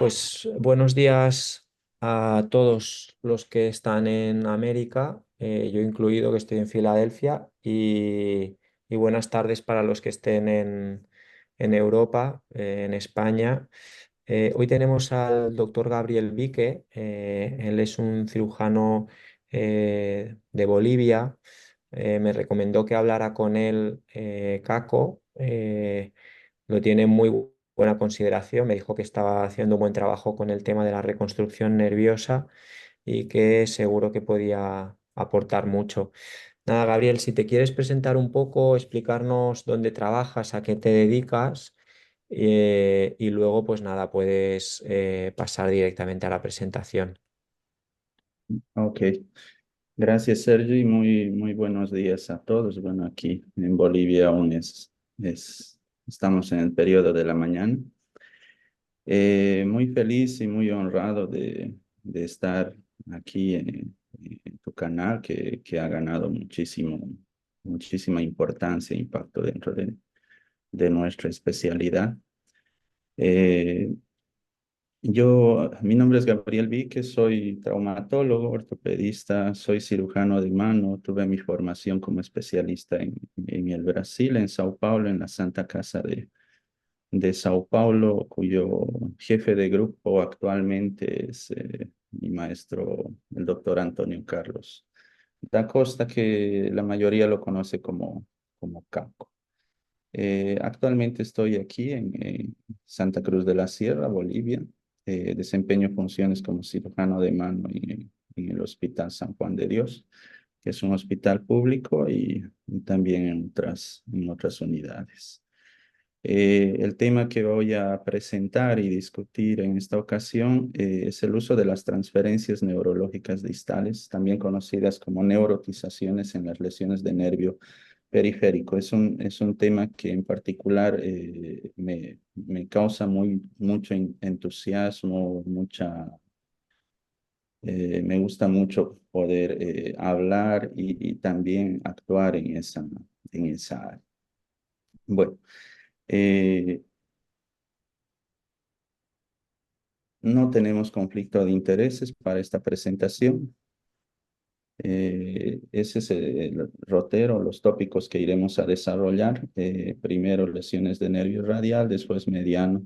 Pues buenos días a todos los que están en América, yo incluido que estoy en Filadelfia, y buenas tardes para los que estén en Europa, en España. Hoy tenemos al doctor Gabriel Vique. Él es un cirujano de Bolivia. Me recomendó que hablara con él, Caco. Lo tiene muy buena consideración. Me dijo que estaba haciendo un buen trabajo con el tema de la reconstrucción nerviosa y que seguro que podía aportar mucho. Nada, Gabriel, si te quieres presentar un poco, explicarnos dónde trabajas, a qué te dedicas, y luego, pues nada, puedes pasar directamente a la presentación. Ok, gracias Sergio y muy buenos días a todos. Bueno, aquí en Bolivia aún estamos en el periodo de la mañana. Muy feliz y muy honrado de estar aquí en tu canal que ha ganado muchísima importancia e impacto dentro de nuestra especialidad. Eh, mi nombre es Gabriel Vique, soy traumatólogo, ortopedista, soy cirujano de mano. Tuve mi formación como especialista en el Brasil, en Sao Paulo, en la Santa Casa de Sao Paulo, cuyo jefe de grupo actualmente es mi maestro, el doctor Antonio Carlos da Costa, que la mayoría lo conoce como Caco. Actualmente estoy aquí en Santa Cruz de la Sierra, Bolivia. Desempeño funciones como cirujano de mano en el Hospital San Juan de Dios, que es un hospital público, y también en otras unidades. El tema que voy a presentar y discutir en esta ocasión es el uso de las transferencias neurológicas distales, también conocidas como neurotizaciones en las lesiones de nervio periférico. Es un tema que en particular me causa mucho entusiasmo, me gusta mucho poder hablar y también actuar en esa área. Bueno, eh, no tenemos conflicto de intereses para esta presentación. Ese es el rotero, los tópicos que iremos a desarrollar. Primero lesiones de nervio radial, después mediano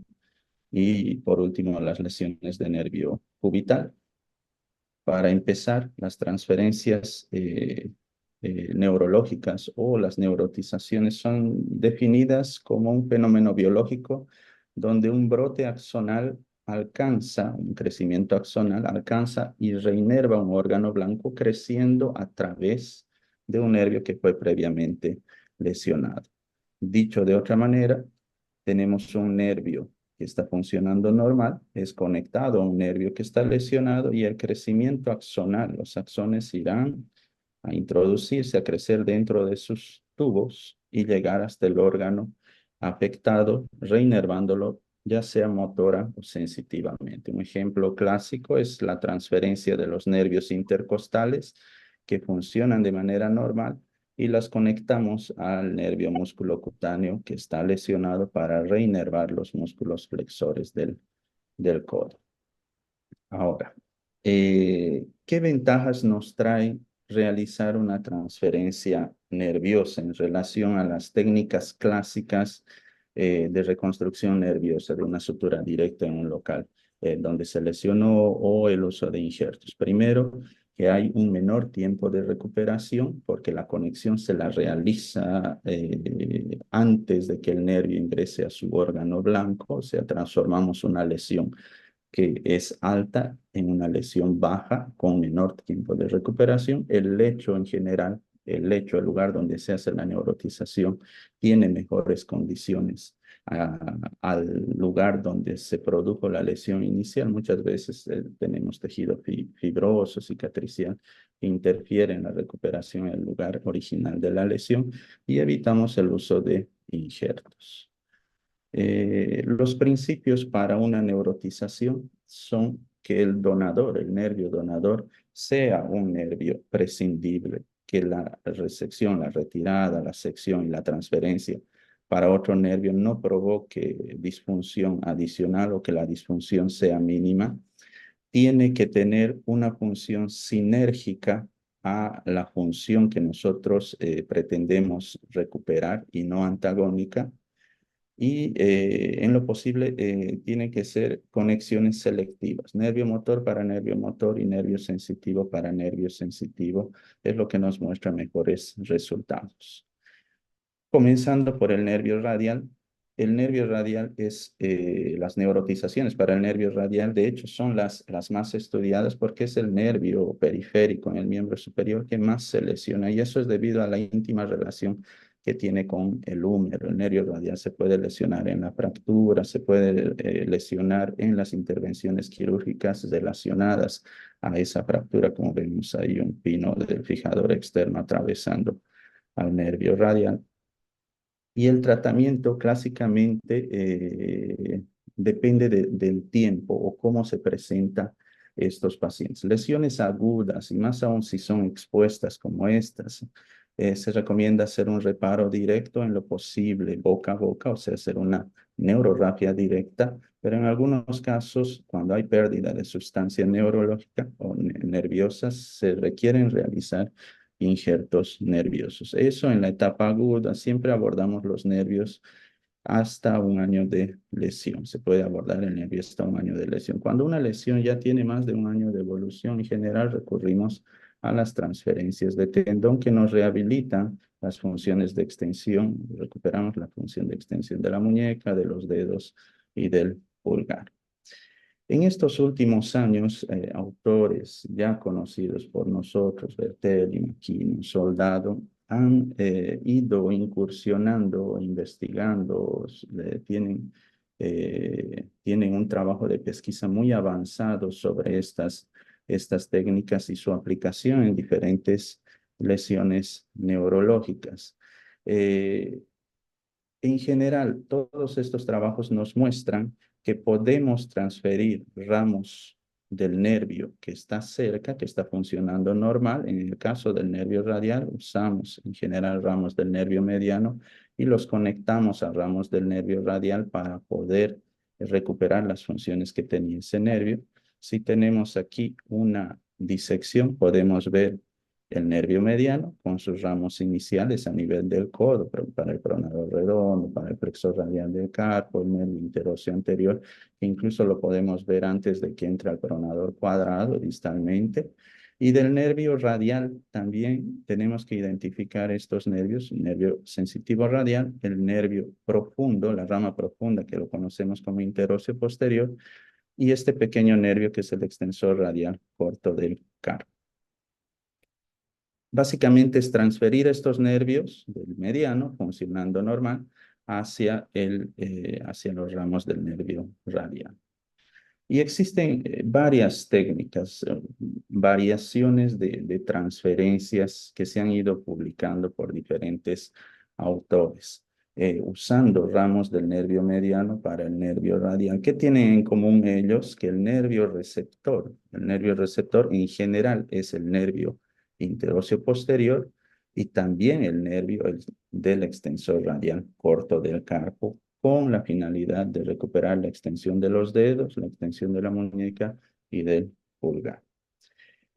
y por último las lesiones de nervio cubital. Para empezar, las transferencias neurológicas o las neurotizaciones son definidas como un fenómeno biológico donde un brote axonal un crecimiento axonal alcanza y reinerva un órgano blanco creciendo a través de un nervio que fue previamente lesionado. Dicho de otra manera, tenemos un nervio que está funcionando normal, es conectado a un nervio que está lesionado, y el crecimiento axonal, los axones irán a introducirse, a crecer dentro de sus tubos y llegar hasta el órgano afectado, reinervándolo, ya sea motora o sensitivamente. Un ejemplo clásico es la transferencia de los nervios intercostales, que funcionan de manera normal, y las conectamos al nervio musculocutáneo que está lesionado para reinervar los músculos flexores del codo. Ahora, ¿qué ventajas nos trae realizar una transferencia nerviosa en relación a las técnicas clásicas de reconstrucción nerviosa de una sutura directa en un local donde se lesionó, o el uso de injertos? Primero, que hay un menor tiempo de recuperación porque la conexión se la realiza antes de que el nervio ingrese a su órgano blanco. O sea, transformamos una lesión que es alta en una lesión baja con menor tiempo de recuperación. El lecho en general, el lugar donde se hace la neurotización, tiene mejores condiciones al lugar donde se produjo la lesión inicial. Muchas veces tenemos tejido fibroso, cicatricial, que interfiere en la recuperación del lugar original de la lesión, y evitamos el uso de injertos. Los principios para una neurotización son que el nervio donador, sea un nervio prescindible, que la resección, la retirada, la sección y la transferencia para otro nervio no provoque disfunción adicional o que la disfunción sea mínima, tiene que tener una función sinérgica a la función que nosotros pretendemos recuperar y no antagónica. Y en lo posible tiene que ser conexiones selectivas, nervio motor para nervio motor y nervio sensitivo para nervio sensitivo, es lo que nos muestra mejores resultados. Comenzando por el nervio radial. El nervio radial es, las neurotizaciones para el nervio radial, de hecho, son las más estudiadas porque es el nervio periférico en el miembro superior que más se lesiona y eso es debido a la íntima relación que tiene con el húmero. El nervio radial se puede lesionar en la fractura, se puede lesionar en las intervenciones quirúrgicas relacionadas a esa fractura, como vemos ahí un pino del fijador externo atravesando al nervio radial. Y el tratamiento clásicamente depende del tiempo o cómo se presenta estos pacientes. Lesiones agudas y más aún si son expuestas como estas, se recomienda hacer un reparo directo en lo posible, boca a boca, o sea, hacer una neurorrafia directa, pero en algunos casos, cuando hay pérdida de sustancia neurológica o nerviosas, se requieren realizar injertos nerviosos. Eso en la etapa aguda, siempre abordamos los nervios hasta un año de lesión. Se puede abordar el nervio hasta un año de lesión. Cuando una lesión ya tiene más de un año de evolución, en general recurrimos a las transferencias de tendón que nos rehabilitan las funciones de extensión. Recuperamos la función de extensión de la muñeca, de los dedos y del pulgar. En estos últimos años, autores ya conocidos por nosotros, Bertelli, Makino, Soldado, han ido incursionando, investigando, tienen un trabajo de pesquisa muy avanzado sobre estas técnicas y su aplicación en diferentes lesiones neurológicas. Eh, en general, todos estos trabajos nos muestran que podemos transferir ramos del nervio que está cerca, que está funcionando normal. En el caso del nervio radial, usamos en general ramos del nervio mediano y los conectamos a ramos del nervio radial para poder recuperar las funciones que tenía ese nervio. Si tenemos aquí una disección, podemos ver el nervio mediano con sus ramos iniciales a nivel del codo, para el pronador redondo, para el plexo radial del carpo, el nervio interóseo anterior, que incluso lo podemos ver antes de que entre al pronador cuadrado distalmente. Y del nervio radial también tenemos que identificar estos nervios, el nervio sensitivo radial, el nervio profundo, la rama profunda que lo conocemos como interóseo posterior, y este pequeño nervio que es el extensor radial corto del carpo. Básicamente es transferir estos nervios del mediano, funcionando normal, hacia los ramos del nervio radial. Y existen varias técnicas, variaciones de transferencias que se han ido publicando por diferentes autores, usando ramos del nervio mediano para el nervio radial. ¿Qué tienen en común ellos? Que el nervio receptor en general es el nervio interóseo posterior y también el nervio del extensor radial corto del carpo, con la finalidad de recuperar la extensión de los dedos, la extensión de la muñeca y del pulgar.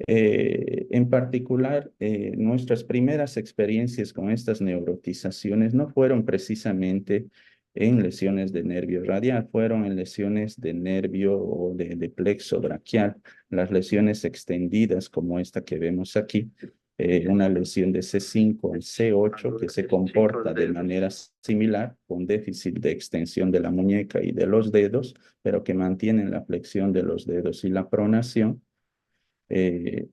En particular, nuestras primeras experiencias con estas neurotizaciones no fueron precisamente en lesiones de nervio radial, fueron en lesiones de nervio o de plexo braquial, las lesiones extendidas como esta que vemos aquí, una lesión de C5 al C8 que se comporta de manera similar, con déficit de extensión de la muñeca y de los dedos, pero que mantienen la flexión de los dedos y la pronación. Eh,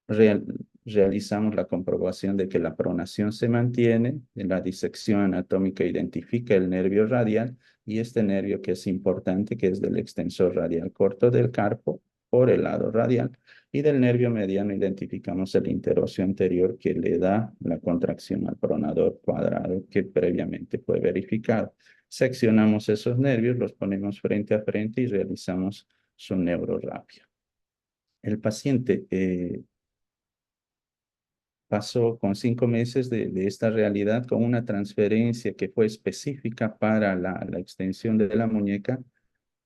real, Realizamos la comprobación de que la pronación se mantiene, la disección anatómica identifica el nervio radial y este nervio que es importante, que es del extensor radial corto del carpo por el lado radial, y del nervio mediano identificamos el interóseo anterior que le da la contracción al pronador cuadrado que previamente fue verificado. Seccionamos esos nervios, los ponemos frente a frente y realizamos su neurorrafia. El paciente pasó con 5 meses de esta realidad con una transferencia que fue específica para la extensión de la muñeca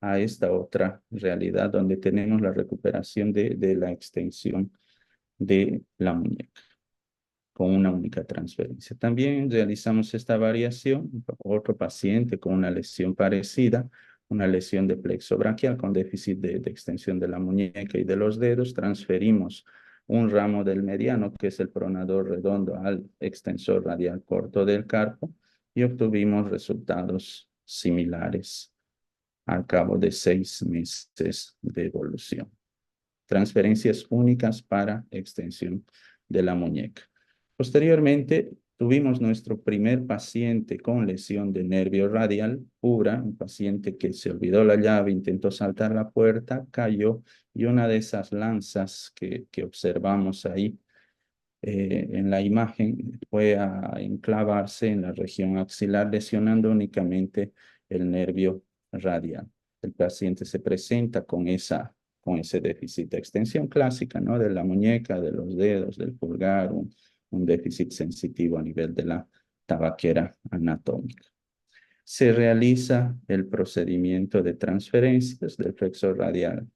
a esta otra realidad donde tenemos la recuperación de la extensión de la muñeca con una única transferencia. También realizamos esta variación, otro paciente con una lesión parecida, una lesión de plexo braquial con déficit de extensión de la muñeca y de los dedos, transferimos un ramo del mediano, que es el pronador redondo, al extensor radial corto del carpo y obtuvimos resultados similares al cabo de 6 meses de evolución. Transferencias únicas para extensión de la muñeca. Posteriormente, tuvimos nuestro primer paciente con lesión de nervio radial pura, un paciente que se olvidó la llave, intentó saltar la puerta, cayó y una de esas lanzas que observamos ahí en la imagen fue a enclavarse en la región axilar, lesionando únicamente el nervio radial. El paciente se presenta con ese déficit de extensión clásica, ¿no? De la muñeca, de los dedos, del pulgar, un déficit sensitivo a nivel de la tabaquera anatómica. Se realiza el procedimiento de transferencias del flexor radial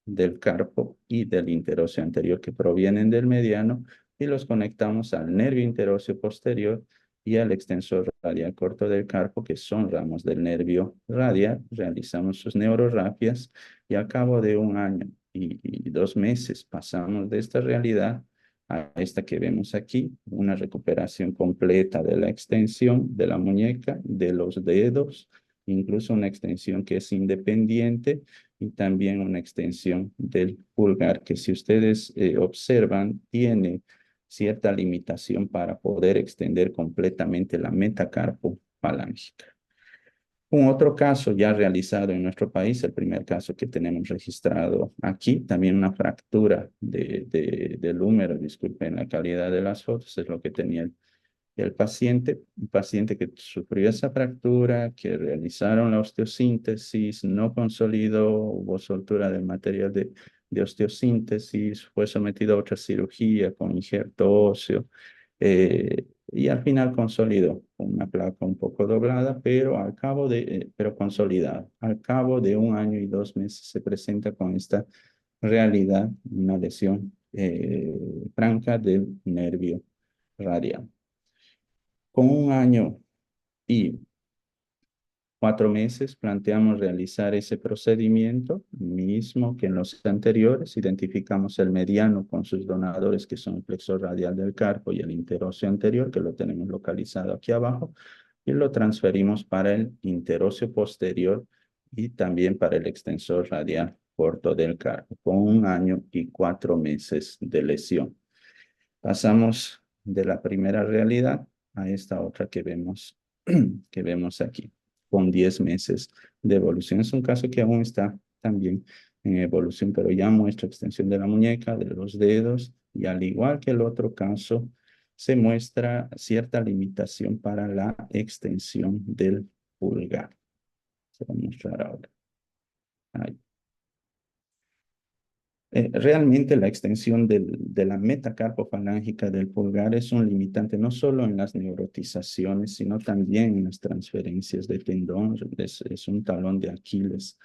del carpo y del interóseo anterior que provienen del mediano y los conectamos al nervio interóseo posterior y al extensor radial corto del carpo, que son ramos del nervio radial. Realizamos sus neurorapias y al cabo de 1 año y 2 meses pasamos de esta realidad a esta que vemos aquí, una recuperación completa de la extensión de la muñeca, de los dedos, incluso una extensión que es independiente y también una extensión del pulgar, que si ustedes observan, tiene cierta limitación para poder extender completamente la metacarpo falángica. Un otro caso ya realizado en nuestro país, el primer caso que tenemos registrado aquí, también una fractura del húmero, disculpen la calidad de las fotos, es lo que tenía el paciente, un paciente que sufrió esa fractura, que realizaron la osteosíntesis, no consolidó, hubo soltura del material de osteosíntesis, fue sometido a otra cirugía con injerto óseo, y al final consolidó con una placa un poco doblada, pero consolidada. Al cabo de 1 año y 2 meses se presenta con esta realidad, una lesión franca del nervio radial. Con 1 año y 4 meses planteamos realizar ese procedimiento mismo que en los anteriores. Identificamos el mediano con sus donadores, que son el flexor radial del carpo y el interóseo anterior, que lo tenemos localizado aquí abajo, y lo transferimos para el interóseo posterior y también para el extensor radial corto del carpo, con 1 año y 4 meses de lesión. Pasamos de la primera realidad a esta otra que vemos aquí, con 10 meses de evolución. Es un caso que aún está también en evolución, pero ya muestra extensión de la muñeca, de los dedos, y al igual que el otro caso, se muestra cierta limitación para la extensión del pulgar. Se va a mostrar ahora. Ahí. Realmente la extensión de la metacarpofalángica del pulgar es un limitante no solo en las neurotizaciones, sino también en las transferencias de tendón. Es un talón de Aquiles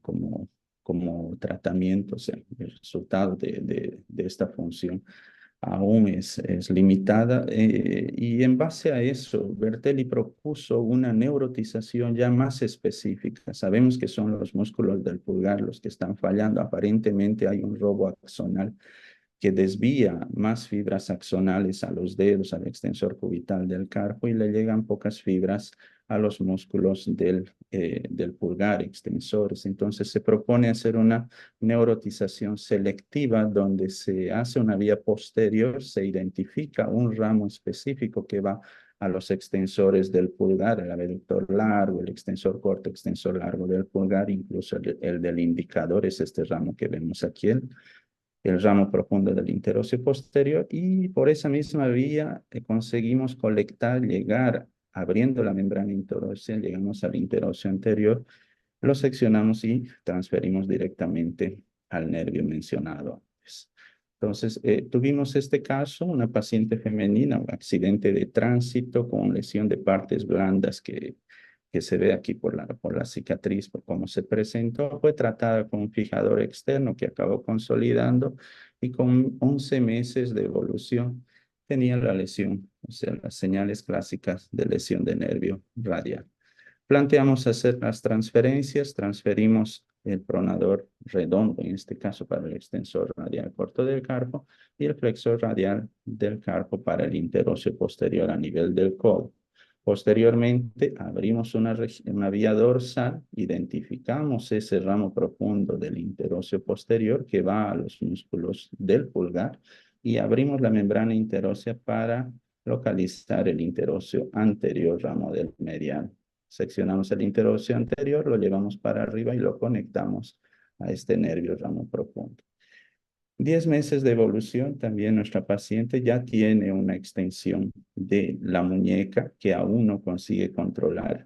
como tratamiento, o sea, el resultado de esta función aún es limitada, y en base a eso, Bertelli propuso una neurotización ya más específica. Sabemos que son los músculos del pulgar los que están fallando. Aparentemente hay un robo axonal que desvía más fibras axonales a los dedos, al extensor cubital del carpo, y le llegan pocas fibras a los músculos del pulgar extensores. Entonces se propone hacer una neurotización selectiva donde se hace una vía posterior, se identifica un ramo específico que va a los extensores del pulgar, el abductor largo, el extensor corto, extensor largo del pulgar, incluso el del indicador es este ramo que vemos aquí, el ramo profundo del interóseo posterior, y por esa misma vía conseguimos colectar, llegar, abriendo la membrana interósea, llegamos al interóseo anterior, lo seccionamos y transferimos directamente al nervio mencionado antes. Entonces, tuvimos este caso, una paciente femenina, un accidente de tránsito con lesión de partes blandas que se ve aquí por la cicatriz, por cómo se presentó. Fue tratada con un fijador externo que acabó consolidando y con 11 meses de evolución tenía la lesión, o sea, las señales clásicas de lesión de nervio radial. Planteamos hacer las transferencias, transferimos el pronador redondo, en este caso para el extensor radial corto del carpo, y el flexor radial del carpo para el interóseo posterior a nivel del codo. Posteriormente, abrimos una vía dorsal, identificamos ese ramo profundo del interóseo posterior que va a los músculos del pulgar y abrimos la membrana interósea para localizar el interóseo anterior ramo del mediano. Seccionamos el interóseo anterior, lo llevamos para arriba y lo conectamos a este nervio ramo profundo. 10 meses de evolución, también nuestra paciente ya tiene una extensión de la muñeca que aún no consigue controlar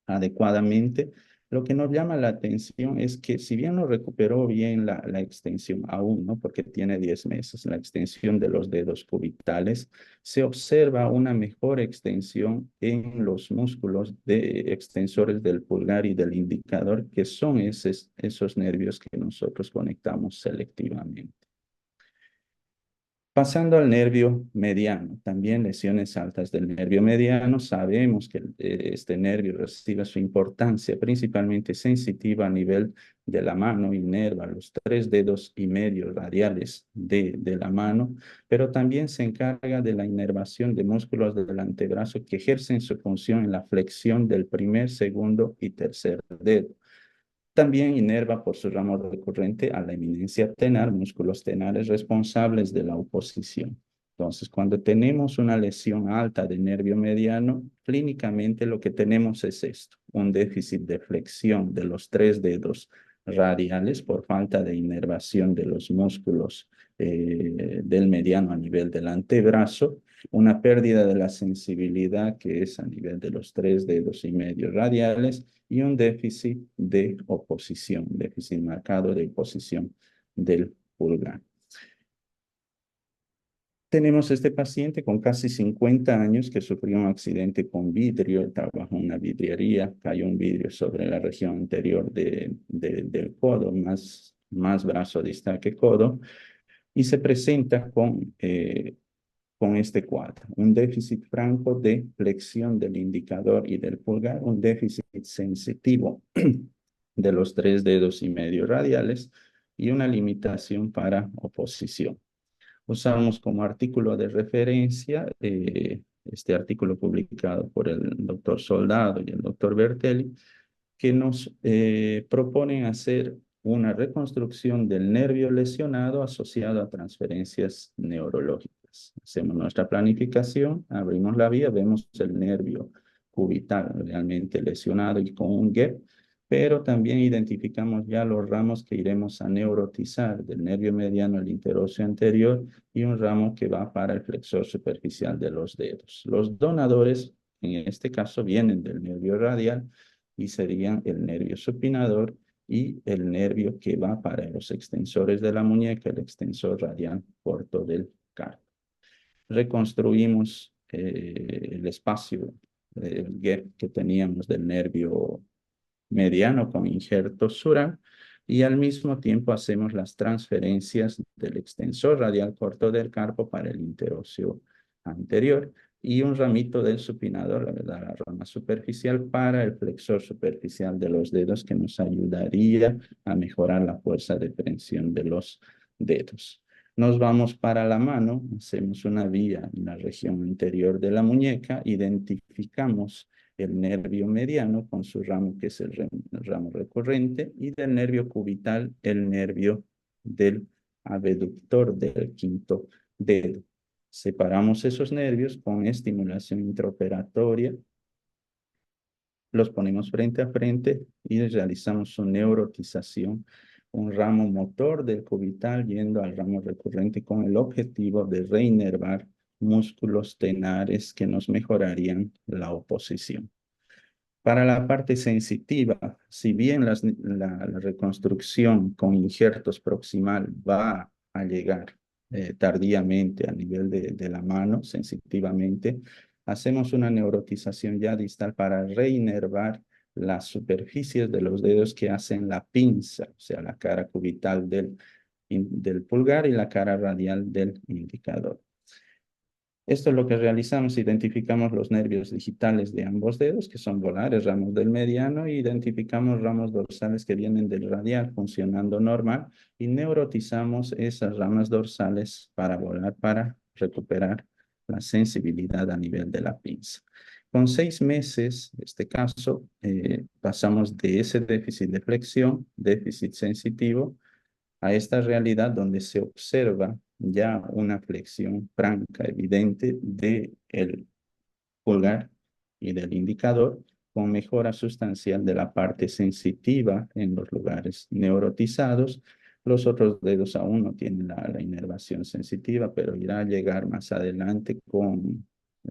adecuadamente. Lo que nos llama la atención es que si bien no recuperó bien la extensión aún, ¿no? Porque tiene 10 meses, la extensión de los dedos cubitales, se observa una mejor extensión en los músculos de extensores del pulgar y del indicador, que son esos nervios que nosotros conectamos selectivamente. Pasando al nervio mediano, también lesiones altas del nervio mediano. Sabemos que este nervio recibe su importancia principalmente sensitiva a nivel de la mano, inerva los 3,5 dedos radiales de la mano, pero también se encarga de la inervación de músculos del antebrazo que ejercen su función en la flexión del primer, segundo y tercer dedo. También inerva por su ramo recurrente a la eminencia tenar, músculos tenares responsables de la oposición. Entonces, cuando tenemos una lesión alta de nervio mediano, clínicamente lo que tenemos es esto, un déficit de flexión de los 3 dedos radiales por falta de inervación de los músculos del mediano a nivel del antebrazo, una pérdida de la sensibilidad que es a nivel de los 3,5 dedos radiales y un déficit de oposición, déficit marcado de oposición del pulgar. Tenemos este paciente con casi 50 años que sufrió un accidente con vidrio, trabajó en una vidriería, cayó un vidrio sobre la región anterior del codo, más brazo distal que codo, y se presenta con este cuadro, un déficit franco de flexión del indicador y del pulgar, un déficit sensitivo de los 3,5 dedos radiales y una limitación para oposición. Usamos como artículo de referencia este artículo publicado por el doctor Soldado y el doctor Bertelli, que nos proponen hacer una reconstrucción del nervio lesionado asociado a transferencias neurológicas. Hacemos nuestra planificación, abrimos la vía, vemos el nervio cubital realmente lesionado y con un gap, pero también identificamos ya los ramos que iremos a neurotizar del nervio mediano al interóseo anterior y un ramo que va para el flexor superficial de los dedos. Los donadores, en este caso, vienen del nervio radial y serían el nervio supinador y el nervio que va para los extensores de la muñeca, el extensor radial corto del carpo. Reconstruimos el espacio, el gap que teníamos del nervio mediano con injerto sural y al mismo tiempo hacemos las transferencias del extensor radial corto del carpo para el interóseo anterior y un ramito del supinador, la verdad, la rama superficial para el flexor superficial de los dedos que nos ayudaría a mejorar la fuerza de prensión de los dedos. Nos vamos para la mano, hacemos una vía en la región interior de la muñeca, identificamos el nervio mediano con su ramo que es el ramo recurrente y del nervio cubital el nervio del abductor del quinto dedo. Separamos esos nervios con estimulación intraoperatoria, los ponemos frente a frente y realizamos su neurotización, un ramo motor del cubital yendo al ramo recurrente con el objetivo de reinervar músculos tenares que nos mejorarían la oposición. Para la parte sensitiva, si bien la reconstrucción con injertos proximal va a llegar tardíamente a nivel de la mano, sensitivamente, hacemos una neurotización ya distal para reinervar las superficies de los dedos que hacen la pinza, o sea, la cara cubital del pulgar y la cara radial del indicador. Esto es lo que realizamos, identificamos los nervios digitales de ambos dedos, que son volares, ramos del mediano, e identificamos ramos dorsales que vienen del radial funcionando normal, y neurotizamos esas ramas dorsales para volar, para recuperar la sensibilidad a nivel de la pinza. Con 6 meses, en este caso, pasamos de ese déficit de flexión, déficit sensitivo, a esta realidad donde se observa ya una flexión franca, evidente del pulgar y del indicador, con mejora sustancial de la parte sensitiva en los lugares neurotizados. Los otros dedos aún no tienen la inervación sensitiva, pero irá a llegar más adelante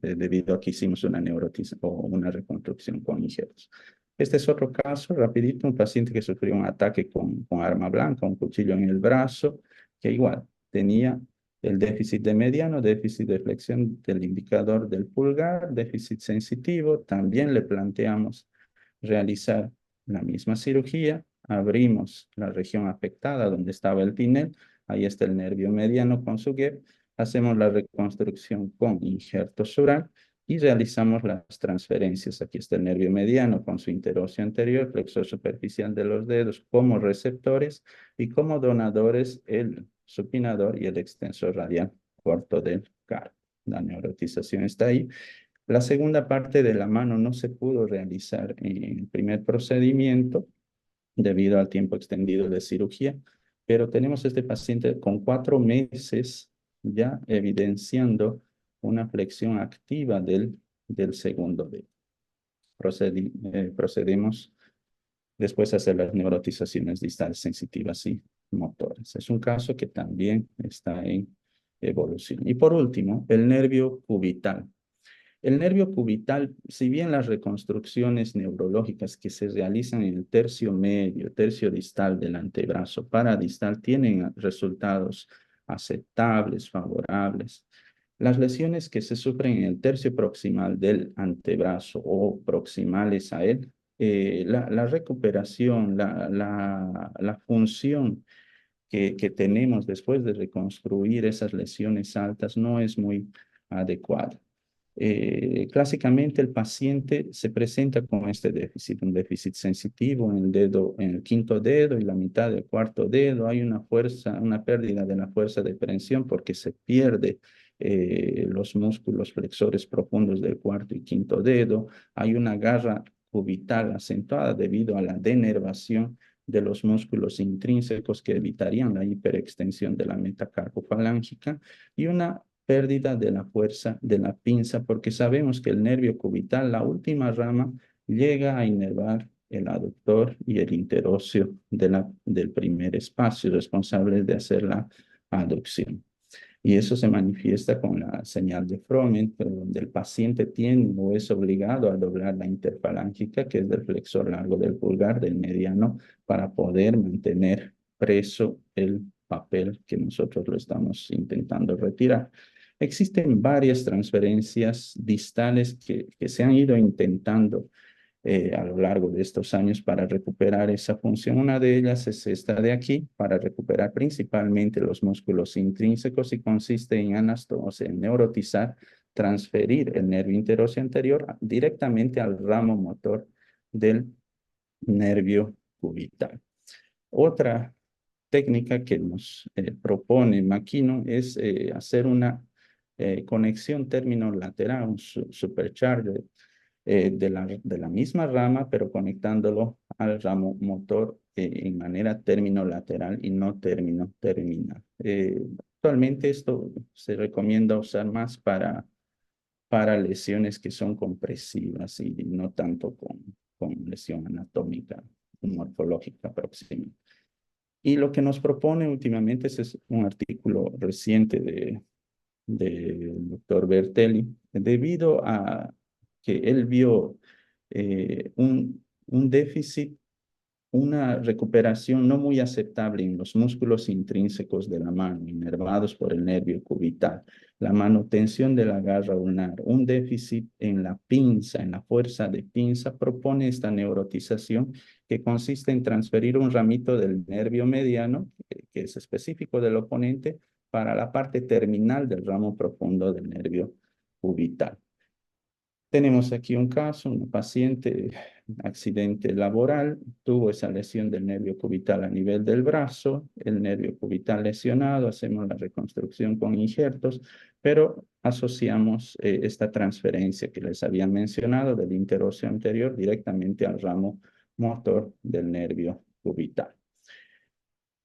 debido a que hicimos una neurotización o una reconstrucción con injertos. Este es otro caso, rapidito, un paciente que sufrió un ataque con arma blanca, un cuchillo en el brazo, que igual tenía el déficit de mediano, déficit de flexión del indicador del pulgar, déficit sensitivo. También le planteamos realizar la misma cirugía. Abrimos la región afectada donde estaba el pinel. Ahí está el nervio mediano con su GEP. Hacemos la reconstrucción con injerto sural y realizamos las transferencias. Aquí está el nervio mediano con su interocio anterior, flexor superficial de los dedos como receptores y como donadores el supinador y el extensor radial corto del carpo. La neurotización está ahí. La segunda parte de la mano no se pudo realizar en el primer procedimiento debido al tiempo extendido de cirugía, pero tenemos este paciente con 4 meses ya evidenciando una flexión activa del segundo dedo. Procedemos después a hacer las neurotizaciones distales sensitivas y motoras. Es un caso que también está en evolución. Y por último, el nervio cubital. El nervio cubital, si bien las reconstrucciones neurológicas que se realizan en el tercio medio, tercio distal del antebrazo paradistal tienen resultados aceptables, favorables, las lesiones que se sufren en el tercio proximal del antebrazo o proximales a él, la recuperación, la función que tenemos después de reconstruir esas lesiones altas no es muy adecuada. Clásicamente el paciente se presenta con este déficit, un déficit sensitivo en el dedo, en el quinto dedo y la mitad del cuarto dedo. Hay una fuerza, una pérdida de la fuerza de prensión porque se pierde los músculos flexores profundos del cuarto y quinto dedo. Hay una garra cubital acentuada debido a la denervación de los músculos intrínsecos que evitarían la hiperextensión de la metacarpofalángica y una pérdida de la fuerza de la pinza, porque sabemos que el nervio cubital, la última rama, llega a inervar el aductor y el interóseo del primer espacio responsable de hacer la aducción. Y eso se manifiesta con la señal de Froment, donde el paciente tiene o es obligado a doblar la interfalángica, que es del flexor largo del pulgar, del mediano, para poder mantener preso el papel que nosotros lo estamos intentando retirar. Existen varias transferencias distales que se han ido intentando a lo largo de estos años para recuperar esa función. Una de ellas es esta de aquí, para recuperar principalmente los músculos intrínsecos y consiste en anastomosis, en neurotizar, transferir el nervio interóseo anterior directamente al ramo motor del nervio cubital. Otra técnica que nos propone Makino es hacer una conexión término lateral, un supercharger de la misma rama, pero conectándolo al ramo motor en manera término lateral y no término terminal. Actualmente esto se recomienda usar más para lesiones que son compresivas y no tanto con lesión anatómica morfológica próxima. Y lo que nos propone últimamente es un artículo reciente del doctor Bertelli, debido a que él vio un déficit una recuperación no muy aceptable en los músculos intrínsecos de la mano, inervados por el nervio cubital, la manutención de la garra ulnar, un déficit en la pinza, en la fuerza de pinza, propone esta neurotización que consiste en transferir un ramito del nervio mediano, que es específico del oponente, para la parte terminal del ramo profundo del nervio cubital. Tenemos aquí un caso, una paciente, accidente laboral, tuvo esa lesión del nervio cubital a nivel del brazo, el nervio cubital lesionado, hacemos la reconstrucción con injertos, pero asociamos esta transferencia que les había mencionado del interóseo anterior directamente al ramo motor del nervio cubital.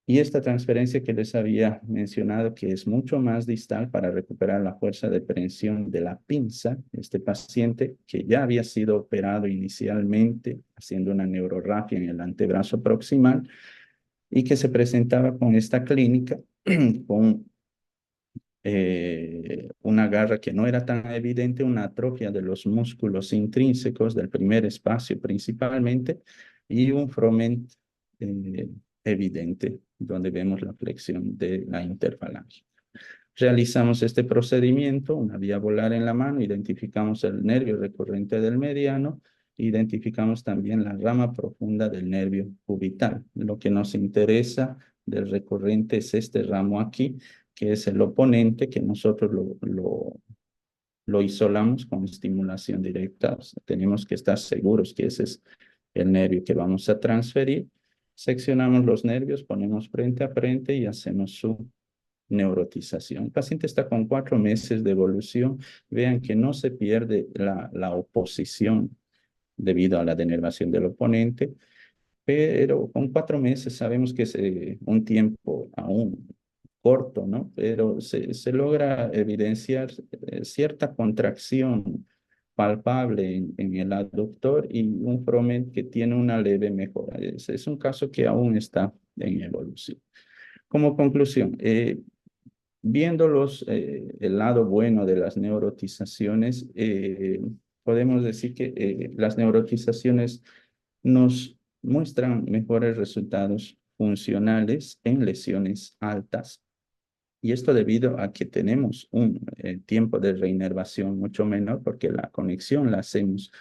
Y esta transferencia que les había mencionado, que es mucho más distal para recuperar la fuerza de prensión de la pinza, este paciente que ya había sido operado inicialmente haciendo una neurorragia en el antebrazo proximal y que se presentaba con esta clínica con una garra que no era tan evidente, una atrofia de los músculos intrínsecos del primer espacio principalmente y un froment eh, evidente donde vemos la flexión de la interfalange. Realizamos este procedimiento, una vía volar en la mano, identificamos el nervio recurrente del mediano, identificamos también la rama profunda del nervio cubital. Lo que nos interesa del recurrente es este ramo aquí, que es el oponente, que nosotros lo isolamos con estimulación directa. O sea, tenemos que estar seguros que ese es el nervio que vamos a transferir. Seccionamos los nervios, ponemos frente a frente y hacemos su neurotización. El paciente está con 4 meses de evolución. Vean que no se pierde la oposición debido a la denervación del oponente, pero con 4 meses sabemos que es un tiempo aún corto, ¿no? Pero se logra evidenciar cierta contracción palpable en el aductor y un froment que tiene una leve mejora. Es un caso que aún está en evolución. Como conclusión, viéndolos el lado bueno de las neurotizaciones, podemos decir que las neurotizaciones nos muestran mejores resultados funcionales en lesiones altas. Y esto debido a que tenemos un tiempo de reinervación mucho menor porque la conexión la hacemos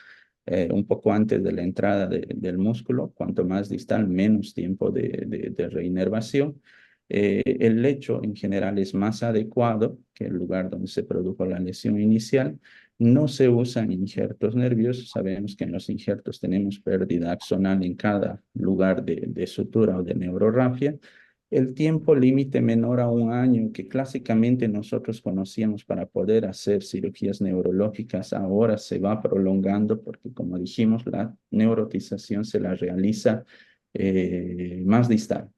un poco antes de la entrada del músculo. Cuanto más distal, menos tiempo de reinervación. El lecho en general es más adecuado que el lugar donde se produjo la lesión inicial. No se usan injertos nerviosos. Sabemos que en los injertos tenemos pérdida axonal en cada lugar de sutura o de neurorrafia. El tiempo límite menor a un año que clásicamente nosotros conocíamos para poder hacer cirugías neurológicas ahora se va prolongando porque, como dijimos, la neurotización se la realiza más distal,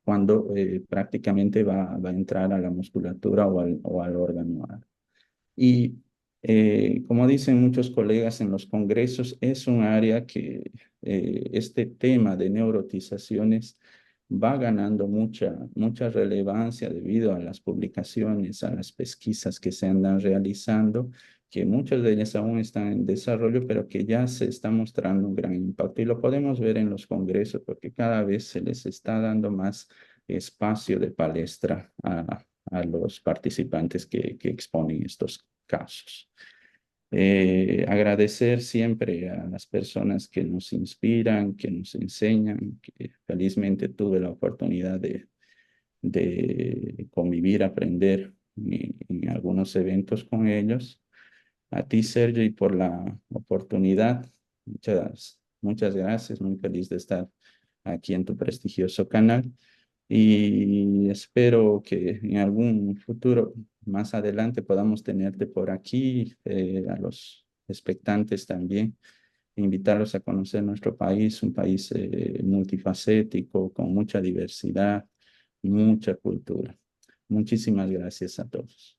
cuando prácticamente va a entrar a la musculatura o al órgano. Y como dicen muchos colegas en los congresos, es un área que este tema de neurotizaciones va ganando mucha relevancia debido a las publicaciones, a las pesquisas que se andan realizando, que muchas de ellas aún están en desarrollo, pero que ya se está mostrando un gran impacto. Y lo podemos ver en los congresos porque cada vez se les está dando más espacio de palestra a los participantes que exponen estos casos. Agradecer siempre a las personas que nos inspiran, que nos enseñan, que felizmente tuve la oportunidad de convivir, aprender en algunos eventos con ellos. A ti, Sergio, y por la oportunidad. Muchas gracias. Muy feliz de estar aquí en tu prestigioso canal y espero que en algún futuro más adelante podamos tenerte por aquí, a los expectantes también, invitarlos a conocer nuestro país, un país multifacético, con mucha diversidad, mucha cultura. Muchísimas gracias a todos.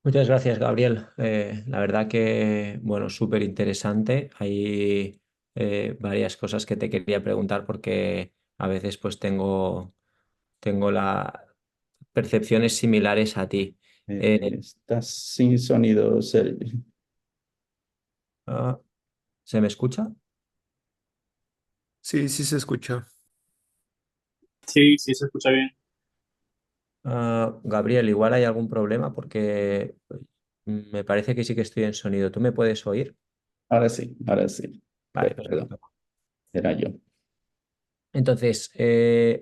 Muchas gracias, Gabriel. La verdad que, bueno, súper interesante. Hay varias cosas que te quería preguntar porque a veces pues tengo percepciones similares a ti. Estás sin sonido, Sergio. Ah, ¿Se me escucha? Sí, sí se escucha. Sí, sí se escucha bien. Gabriel, igual hay algún problema porque me parece que sí que estoy en sonido. ¿Tú me puedes oír? Ahora sí, ahora sí. Vale, Perdón, perfecto. era yo. Entonces,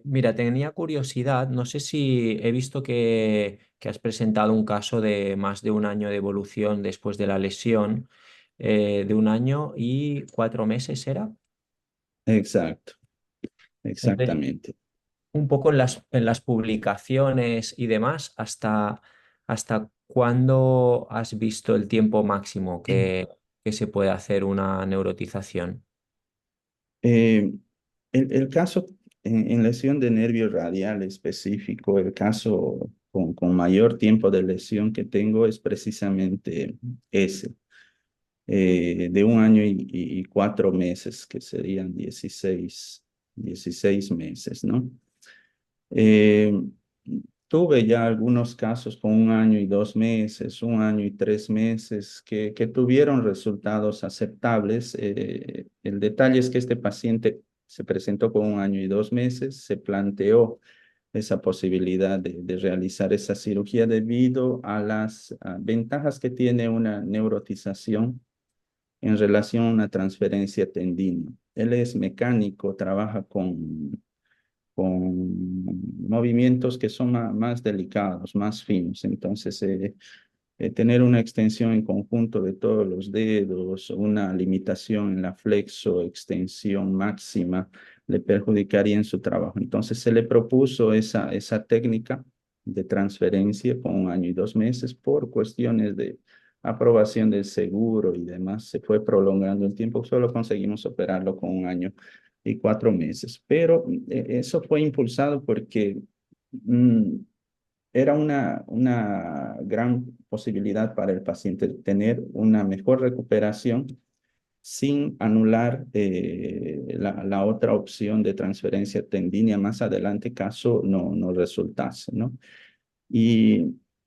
mira, tenía curiosidad, no sé si he visto que has presentado un caso de más de un año de evolución después de la lesión, de un año y 4 meses, ¿era? Exacto, Entonces, exactamente. un poco en las publicaciones y demás, ¿hasta cuándo has visto el tiempo máximo que se puede hacer una neurotización? Eh, el caso en lesión de nervio radial específico, el caso con mayor tiempo de lesión que tengo es precisamente ese, de un año y 4 meses, que serían 16 meses, ¿no? Eh, tuve ya algunos casos con un año y 2 meses, un año y 3 meses, que tuvieron resultados aceptables. El detalle es que este paciente se presentó con un año y 2 meses, se planteó esa posibilidad de realizar esa cirugía debido a las ventajas que tiene una neurotización en relación a una transferencia tendina. Él es mecánico, trabaja con movimientos que son más delicados, más finos. Entonces, tener una extensión en conjunto de todos los dedos, una limitación en la flexo extensión máxima, le perjudicaría en su trabajo. Entonces, se le propuso esa técnica de transferencia con un año y 2 meses por cuestiones de aprobación del seguro y demás. Se fue prolongando el tiempo, solo conseguimos operarlo con un año y 4 meses. Pero eso fue impulsado porque mm, era una gran posibilidad para el paciente tener una mejor recuperación sin anular la otra opción de transferencia tendínea más adelante caso no resultase, ¿no? Y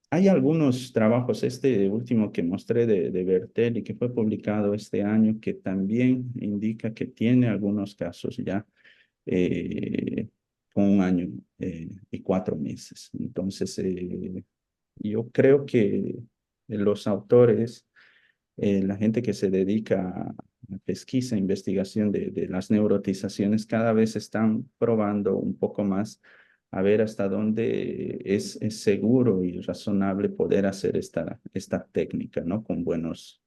hay algunos trabajos, este último que mostré de Bertel y que fue publicado este año, que también indica que tiene algunos casos ya eh, con un año y 4 meses. Entonces, yo creo que los autores, la gente que se dedica a pesquisa, investigación de las neurotizaciones, cada vez están probando un poco más a ver hasta dónde es seguro y razonable poder hacer esta técnica, ¿no? Con buenos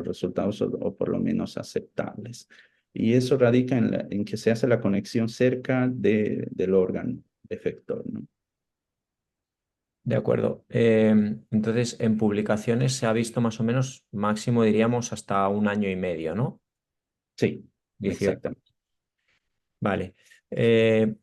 resultados o por lo menos aceptables. Y eso radica en que se hace la conexión cerca del órgano efector, ¿no? De acuerdo. Entonces, en publicaciones se ha visto más o menos máximo, diríamos, hasta un año y medio, ¿no? Sí, 18. exactamente. Vale. Eh,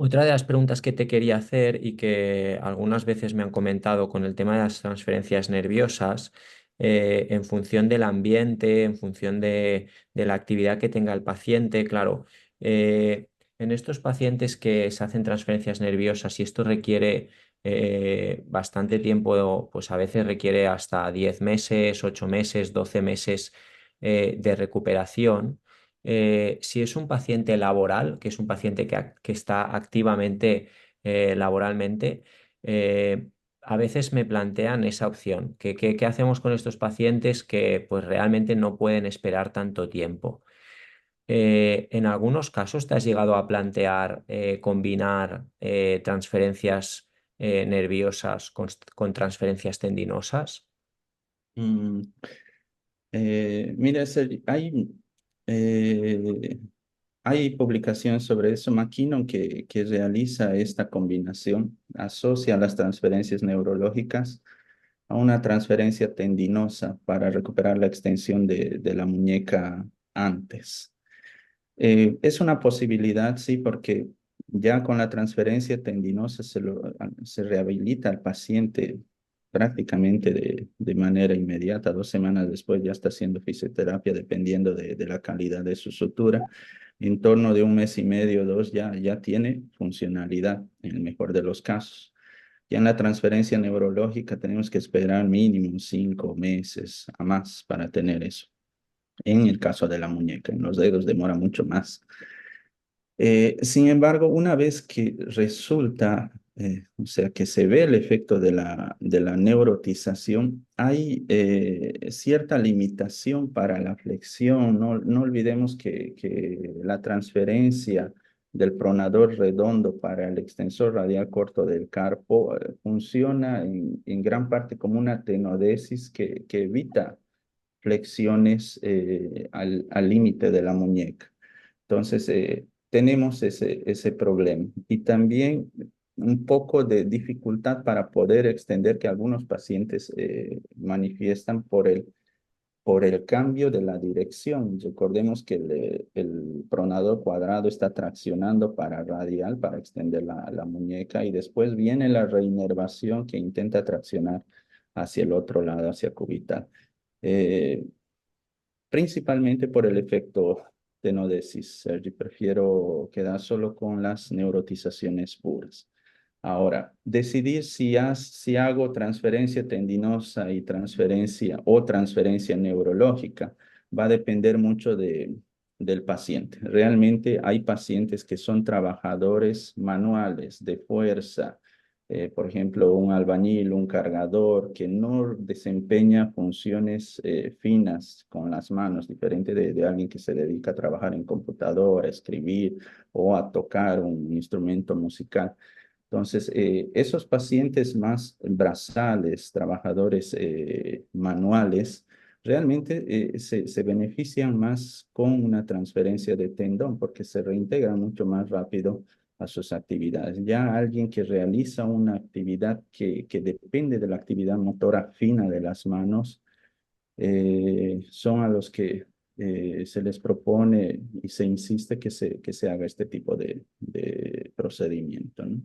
Otra de las preguntas que te quería hacer y que algunas veces me han comentado con el tema de las transferencias nerviosas, en función del ambiente, en función de la actividad que tenga el paciente, claro, en estos pacientes que se hacen transferencias nerviosas y esto requiere bastante tiempo, pues a veces requiere hasta 10 meses, 8 meses, 12 meses de recuperación. Si es un paciente laboral, que es un paciente que está activamente laboralmente, a veces me plantean esa opción. ¿Qué hacemos con estos pacientes que pues realmente no pueden esperar tanto tiempo? En algunos casos te has llegado a plantear combinar transferencias nerviosas con transferencias tendinosas. Mm, mira, eh, hay publicaciones sobre eso. McKinnon que realiza esta combinación, asocia las transferencias neurológicas a una transferencia tendinosa para recuperar la extensión de la muñeca antes. Es una posibilidad, sí, porque ya con la transferencia tendinosa se rehabilita al paciente prácticamente de manera inmediata. 2 semanas después ya está haciendo fisioterapia dependiendo de la calidad de su sutura. En torno de un mes y medio, dos, ya tiene funcionalidad en el mejor de los casos. Ya en la transferencia neurológica tenemos que esperar mínimo 5 meses a más para tener eso. en el caso de la muñeca. En los dedos demora mucho más. Sin embargo, una vez que resulta, o sea, que se ve el efecto de la neurotización, hay cierta limitación para la flexión. No olvidemos que la transferencia del pronador redondo para el extensor radial corto del carpo funciona en gran parte como una tenodesis que evita flexiones al límite de la muñeca. Entonces, tenemos ese problema. Y también un poco de dificultad para poder extender que algunos pacientes manifiestan por el cambio de la dirección. Recordemos que el pronador cuadrado está traccionando para radial, para extender la muñeca, y después viene la reinervación que intenta traccionar hacia el otro lado, hacia cubital. Eh, Principalmente por el efecto tenodesis, Sergi. Prefiero quedar solo con las neurotizaciones puras. Ahora, decidir si hago transferencia tendinosa y transferencia neurológica va a depender mucho del paciente. Realmente hay pacientes que son trabajadores manuales de fuerza, por ejemplo, un albañil, un cargador, que no desempeña funciones finas con las manos, diferente de alguien que se dedica a trabajar en computadora, a escribir o a tocar un instrumento musical. Entonces, esos pacientes más brazales, trabajadores manuales, realmente se benefician más con una transferencia de tendón porque se reintegran mucho más rápido a sus actividades. Ya alguien que realiza una actividad que depende de la actividad motora fina de las manos, son a los que se les propone y se insiste que se haga este tipo de procedimiento, ¿no?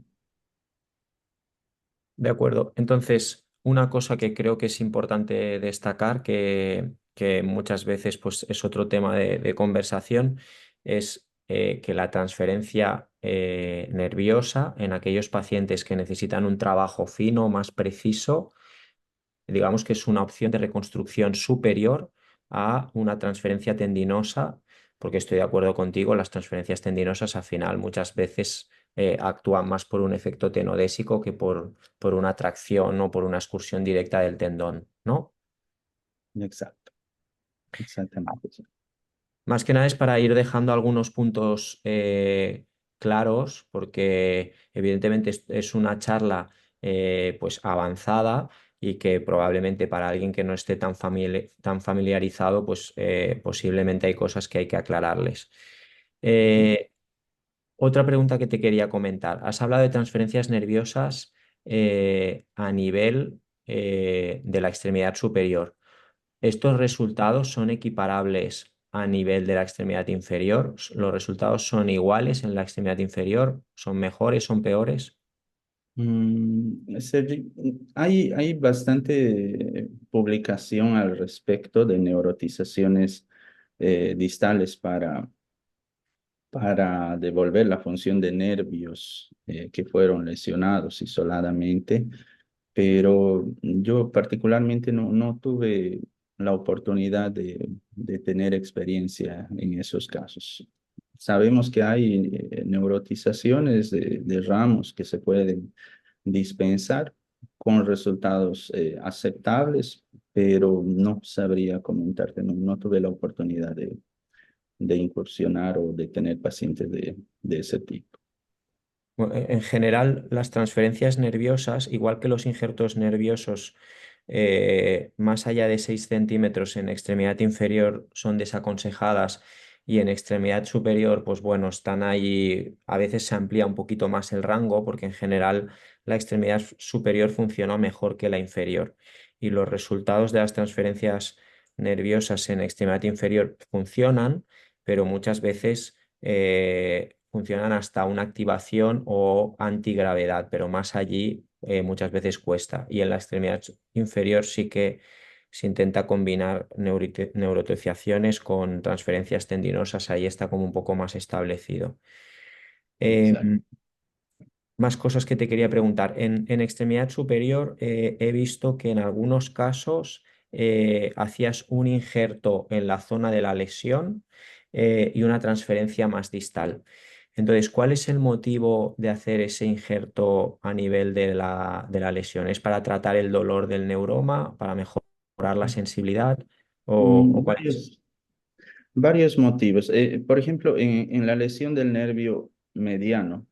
De acuerdo. Entonces, una cosa que creo que es importante destacar, que muchas veces pues, es otro tema de conversación, es que la transferencia nerviosa en aquellos pacientes que necesitan un trabajo fino, más preciso, digamos que es una opción de reconstrucción superior a una transferencia tendinosa, porque estoy de acuerdo contigo, las transferencias tendinosas al final muchas veces actúan más por un efecto tenodésico que por una tracción o por una excursión directa del tendón, ¿no? Exacto, exactamente. Sí. Más que nada es para ir dejando algunos puntos claros, porque evidentemente es una charla pues avanzada y que probablemente para alguien que no esté tan familiarizado, pues posiblemente hay cosas que hay que aclararles. Eh, Otra pregunta que te quería comentar. Has hablado de transferencias nerviosas a nivel de la extremidad superior. ¿Estos resultados son equiparables a nivel de la extremidad inferior? ¿Los resultados son iguales en la extremidad inferior? ¿Son mejores? ¿Son peores? Sergi, hay bastante publicación al respecto de neurotizaciones distales para devolver la función de nervios que fueron lesionados isoladamente, pero yo particularmente no tuve la oportunidad de tener experiencia en esos casos. Sabemos que hay neurotizaciones de ramos que se pueden dispensar con resultados aceptables, pero no sabría comentarte, no tuve la oportunidad de incursionar o de tener pacientes de ese tipo. Bueno, en general, las transferencias nerviosas, igual que los injertos nerviosos más allá de 6 centímetros en extremidad inferior son desaconsejadas y en extremidad superior, pues bueno, están ahí, a veces se amplía un poquito más el rango porque en general la extremidad superior funciona mejor que la inferior y los resultados de las transferencias nerviosas en extremidad inferior funcionan, pero muchas veces funcionan hasta una activación o antigravedad, pero más allí muchas veces cuesta. Y en la extremidad inferior sí que se intenta combinar neuroteciaciones con transferencias tendinosas, ahí está como un poco más establecido. Exacto. Em, Más cosas que te quería preguntar. En extremidad superior he visto que en algunos casos hacías un injerto en la zona de la lesión y una transferencia más distal. Entonces, ¿cuál es el motivo de hacer ese injerto a nivel de la lesión? ¿Es para tratar el dolor del neuroma, para mejorar la sensibilidad o cuál es? Varios, varios motivos. Por ejemplo, en la lesión del nervio mediano,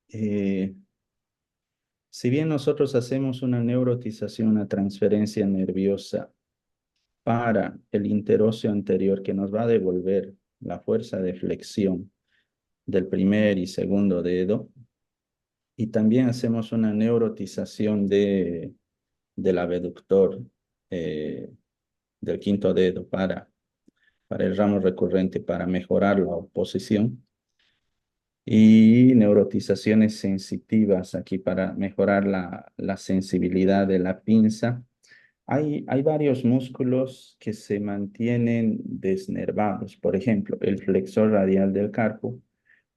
eh, si bien nosotros hacemos una neurotización, una transferencia nerviosa para el interóseo anterior que nos va a devolver la fuerza de flexión del primer y segundo dedo, y también hacemos una neurotización del abductor eh, del quinto dedo para el ramo recurrente para mejorar la oposición y neurotizaciones sensitivas aquí para mejorar la sensibilidad de la pinza. Hay varios músculos que se mantienen desnervados. Por ejemplo, el flexor radial del carpo,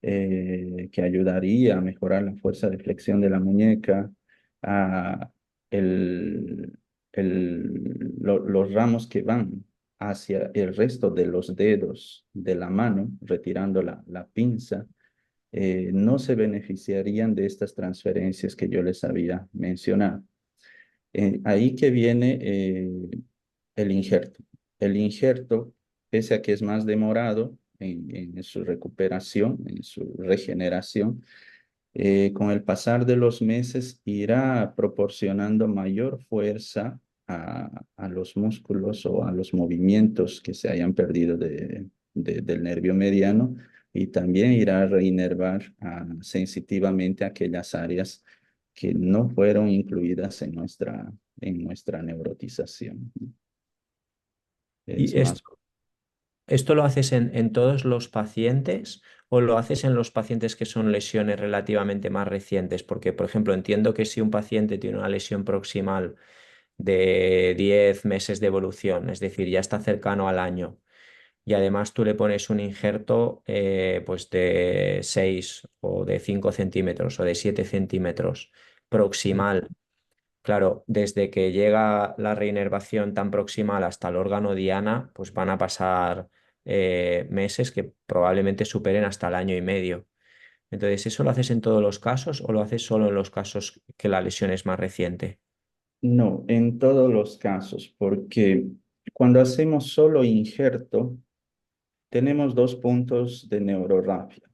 que ayudaría a mejorar la fuerza de flexión de la muñeca, a el, los ramos que van hacia el resto de los dedos de la mano, retirando la pinza, no se beneficiarían de estas transferencias que yo les había mencionado. Ahí que viene el injerto. El injerto, pese a que es más demorado en su recuperación, en su regeneración, con el pasar de los meses irá proporcionando mayor fuerza a los músculos o a los movimientos que se hayan perdido del nervio mediano y también irá a reinervar sensitivamente aquellas áreas que no fueron incluidas en nuestra neurotización. Es ¿Y más. esto lo haces en todos los pacientes o lo haces en los pacientes que son lesiones relativamente más recientes? Porque, por ejemplo, entiendo que si un paciente tiene una lesión proximal de 10 meses de evolución, es decir, ya está cercano al año, y además tú le pones un injerto pues de 6 o de 5 centímetros o de 7 centímetros proximal. Claro, desde que llega la reinervación tan proximal hasta el órgano diana, pues van a pasar meses que probablemente superen hasta el año y medio. Entonces, ¿eso lo haces en todos los casos o lo haces solo en los casos que la lesión es más reciente? No, en todos los casos, porque cuando hacemos solo injerto, tenemos dos puntos de neurorrafia,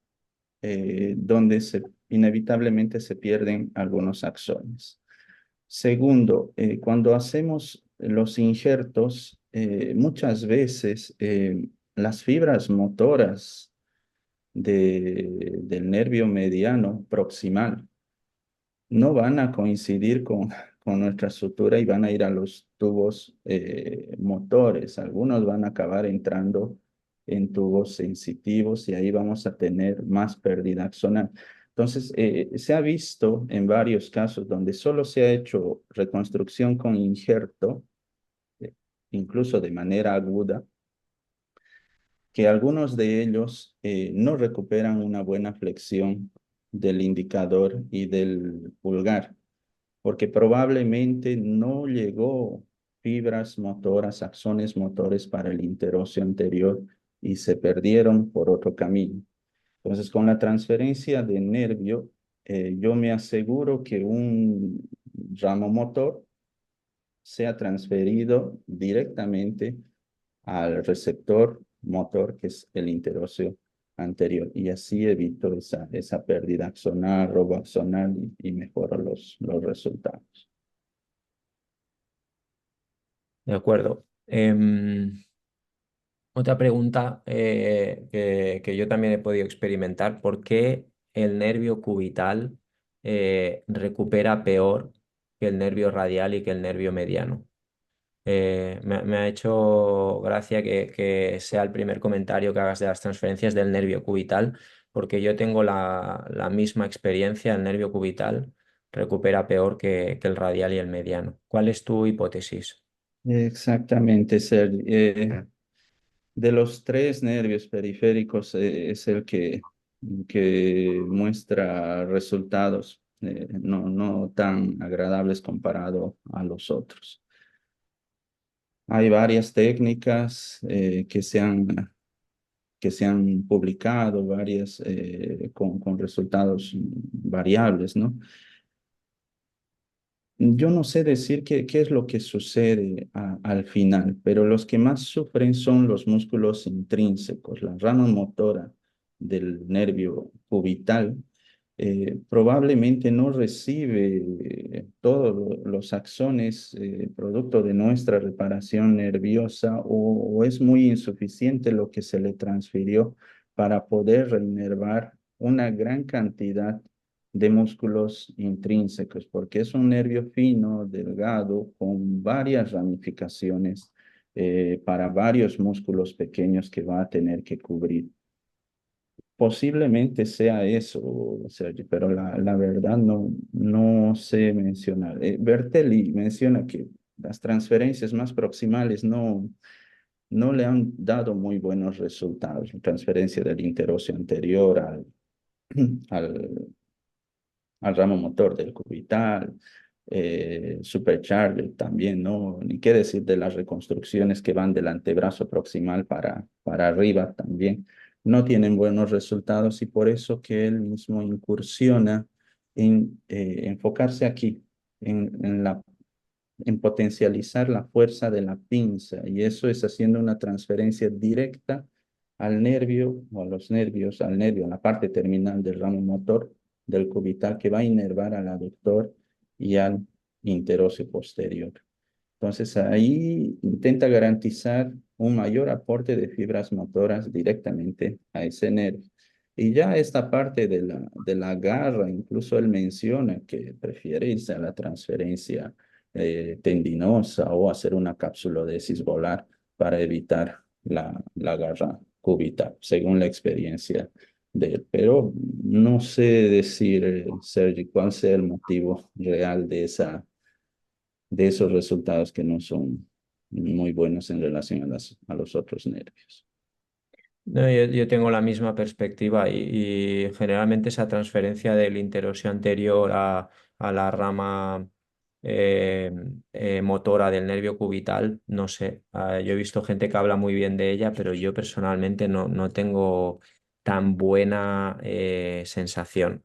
donde inevitablemente se pierden algunos axones. Segundo, cuando hacemos los injertos, muchas veces las fibras motoras del nervio mediano proximal no van a coincidir con nuestra sutura y van a ir a los tubos motores. Algunos van a acabar entrando en tubos sensitivos y ahí vamos a tener más pérdida axonal. Entonces, se ha visto en varios casos donde solo se ha hecho reconstrucción con injerto, eh, incluso de manera aguda, que algunos de ellos no recuperan una buena flexión del indicador y del pulgar porque probablemente no llegó fibras motoras, axones motores para el interóseo anterior y se perdieron por otro camino. Entonces, con la transferencia de nervio, yo me aseguro que un ramo motor sea transferido directamente al receptor motor, que es el interóseo anterior, y así evito esa pérdida axonal, robo axonal y mejoro los resultados. De acuerdo. Otra pregunta que yo también he podido experimentar, ¿por qué el nervio cubital recupera peor que el nervio radial y que el nervio mediano? Me ha hecho gracia que sea el primer comentario que hagas de las transferencias del nervio cubital, porque yo tengo la misma experiencia, el nervio cubital recupera peor que el radial y el mediano. ¿Cuál es tu hipótesis? Exactamente, Sergio. De los tres nervios periféricos es el que muestra resultados no tan agradables comparado a los otros. Hay varias técnicas que se han publicado, varias con resultados variables, ¿no? Yo no sé decir qué es lo que sucede al final, pero los que más sufren son los músculos intrínsecos, la rama motora del nervio cubital. Probablemente no recibe todos los axones producto de nuestra reparación nerviosa o es muy insuficiente lo que se le transfirió para poder reinervar una gran cantidad de músculos intrínsecos, porque es un nervio fino, delgado, con varias ramificaciones para varios músculos pequeños que va a tener que cubrir. Posiblemente sea eso, Sergio, pero la verdad no sé mencionar. Bertelli menciona que las transferencias más proximales no le han dado muy buenos resultados. La transferencia del interóseo anterior al al ramo motor del cubital, supercharger también, ¿no? Ni qué decir de las reconstrucciones que van del antebrazo proximal para arriba también. No tienen buenos resultados y por eso que él mismo incursiona en enfocarse aquí, en potencializar la fuerza de la pinza y eso es haciendo una transferencia directa al nervio o a los nervios, al nervio, en la parte terminal del ramo motor del cubital que va a inervar al aductor y al interóseo posterior. Entonces ahí intenta garantizar un mayor aporte de fibras motoras directamente a ese nervio. Y ya esta parte de la garra, incluso él menciona que prefiere irse a la transferencia tendinosa o hacer una capsulodesis volar para evitar la garra cúbita, según la experiencia de él. Pero no sé decir, Sergi, cuál sea el motivo real de esos resultados que no son muy buenos en relación a los otros nervios. No, yo tengo la misma perspectiva y generalmente esa transferencia del interóseo anterior a la rama eh, motora del nervio cubital, no sé, yo he visto gente que habla muy bien de ella, pero yo personalmente no tengo tan buena sensación.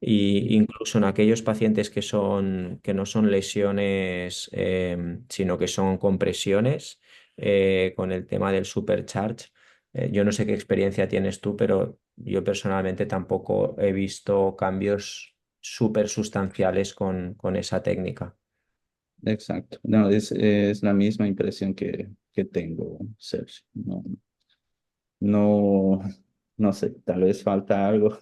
Y incluso en aquellos pacientes que no son lesiones, sino que son compresiones, con el tema del supercharge. Yo no sé qué experiencia tienes tú, pero yo personalmente tampoco he visto cambios súper sustanciales con esa técnica. Exacto. No, es la misma impresión que tengo, Sergio. No, no sé, tal vez falta algo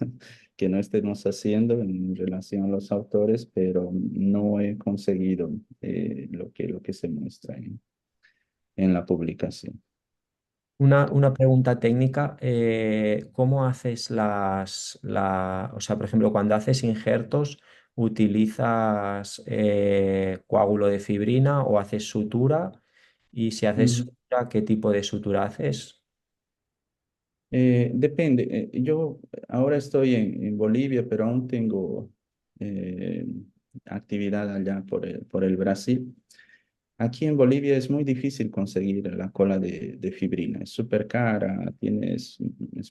que no estemos haciendo en relación a los autores, pero no he conseguido lo que se muestra en la publicación. Una pregunta técnica, ¿cómo haces o sea, por ejemplo, cuando haces injertos, ¿utilizas coágulo de fibrina o haces sutura? Y si haces Ujú. sutura, ¿qué tipo de sutura haces? Depende. Yo ahora estoy en Bolivia, pero aún tengo eh, actividad allá por el Brasil. Aquí en Bolivia es muy difícil conseguir la cola de fibrina. Es súper cara, es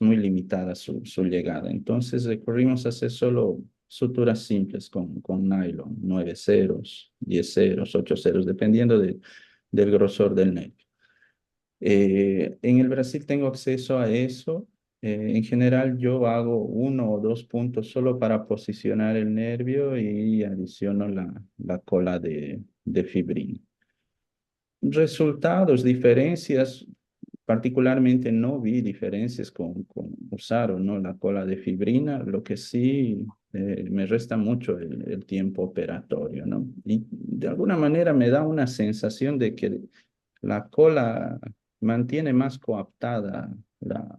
muy limitada su llegada. Entonces recurrimos a hacer solo suturas simples con nylon, 9 ceros, 10 ceros, 8 ceros, dependiendo del grosor del nervio. En el Brasil tengo acceso a eso. En general yo hago uno o dos puntos solo para posicionar el nervio y adiciono la cola de fibrina. Resultados, diferencias, particularmente no vi diferencias con usar o no la cola de fibrina, lo que sí me resta mucho el tiempo operatorio, ¿no? Y de alguna manera me da una sensación de que la cola mantiene más coaptada la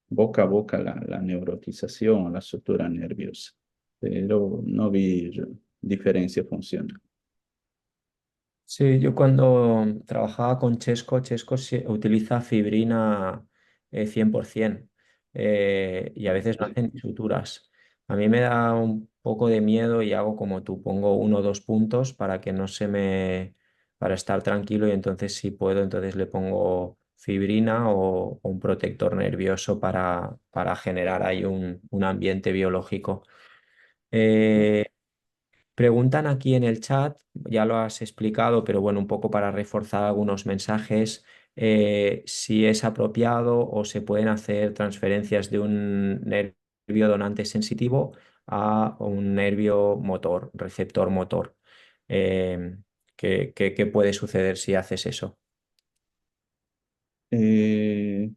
boca a boca la neurotización o la sutura nerviosa, pero no vi diferencia funcional. Sí, yo cuando trabajaba con Chesco, Chesco utiliza fibrina 100%, y a veces no hacen ni suturas. A mí me da un poco de miedo y hago como tú, pongo uno o dos puntos para estar tranquilo y entonces si puedo, entonces le pongo fibrina o un protector nervioso para generar ahí un ambiente biológico. Eh, Preguntan aquí en el chat, ya lo has explicado, pero bueno, un poco para reforzar algunos mensajes, si es apropiado o se pueden hacer transferencias de un nervio donante sensitivo a un nervio motor, receptor motor. Eh, ¿qué puede suceder si haces eso? Eh,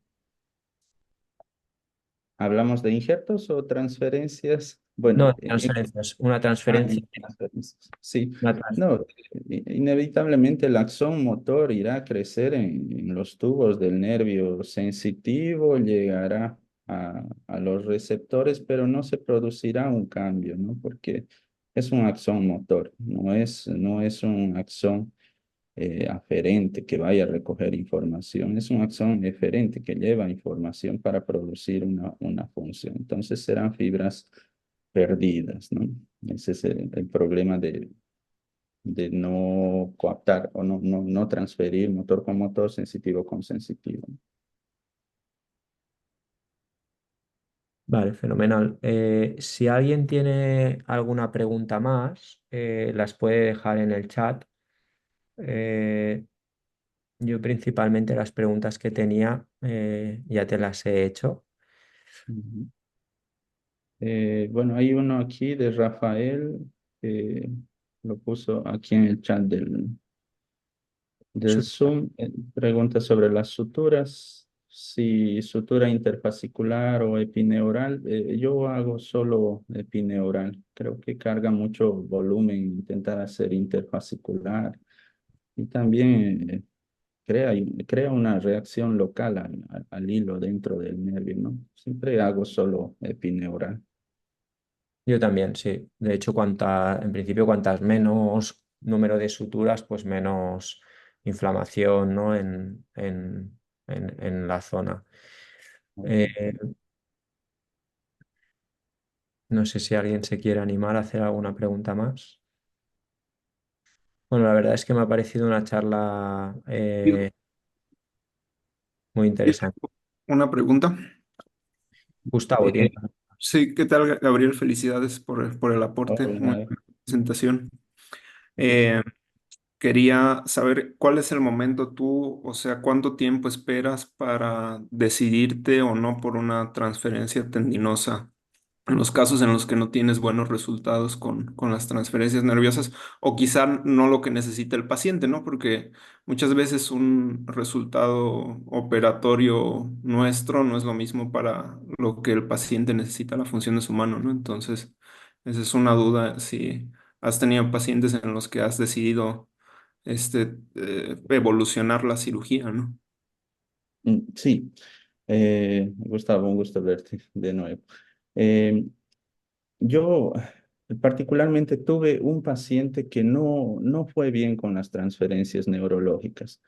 ¿Hablamos de injertos o transferencias? Bueno, No, transferencias, una transferencia. transferencias. Sí, Una trans- no, inevitablemente el axón motor irá a crecer en los tubos del nervio sensitivo, llegará a los receptores, pero no se producirá un cambio, ¿no? Porque es un axón motor, no es un axón aferente que vaya a recoger información, es un axón eferente que lleva información para producir una función. Entonces serán fibras perdidas, ¿no? Ese es el problema de no coaptar o no transferir motor con motor, sensitivo con sensitivo. Vale, fenomenal. Si alguien tiene alguna pregunta más, las puede dejar en el chat. Eh, yo principalmente las preguntas que tenía ya te las he hecho. Ujú. Bueno, hay uno aquí de Rafael que lo puso aquí en el chat del Su- Zoom. Pregunta sobre las suturas, si sutura interfascicular o epineural. Yo hago solo epineural. Creo que carga mucho volumen intentar hacer interfascicular y también crea una reacción local al hilo dentro del nervio, ¿no? Siempre hago solo epineural. Yo también, sí. De hecho, en principio, cuantas menos número de suturas, pues menos inflamación, ¿no? En la zona. Eh, no sé si alguien se quiere animar a hacer alguna pregunta más. Bueno, la verdad es que me ha parecido una charla Yo muy yo interesante. tengo una pregunta. Gustavo, Eh, ¿tiene? sí, ¿qué tal, Gabriel? Felicidades por el aporte, muy Hola. buena presentación. Eh, Quería saber cuál es el momento tú, o sea, cuánto tiempo esperas para decidirte o no por una transferencia tendinosa en los casos en los que no tienes buenos resultados con las transferencias nerviosas o quizá no lo que necesita el paciente, ¿no? Porque muchas veces un resultado operatorio nuestro no es lo mismo para lo que el paciente necesita, la función de su mano, ¿no? Entonces, esa es una duda si has tenido pacientes en los que has decidido evolucionar la cirugía, ¿no? Sí, Gustavo, un gusto verte de nuevo. Eh, yo particularmente tuve un paciente que no fue bien con las transferencias neurológicas,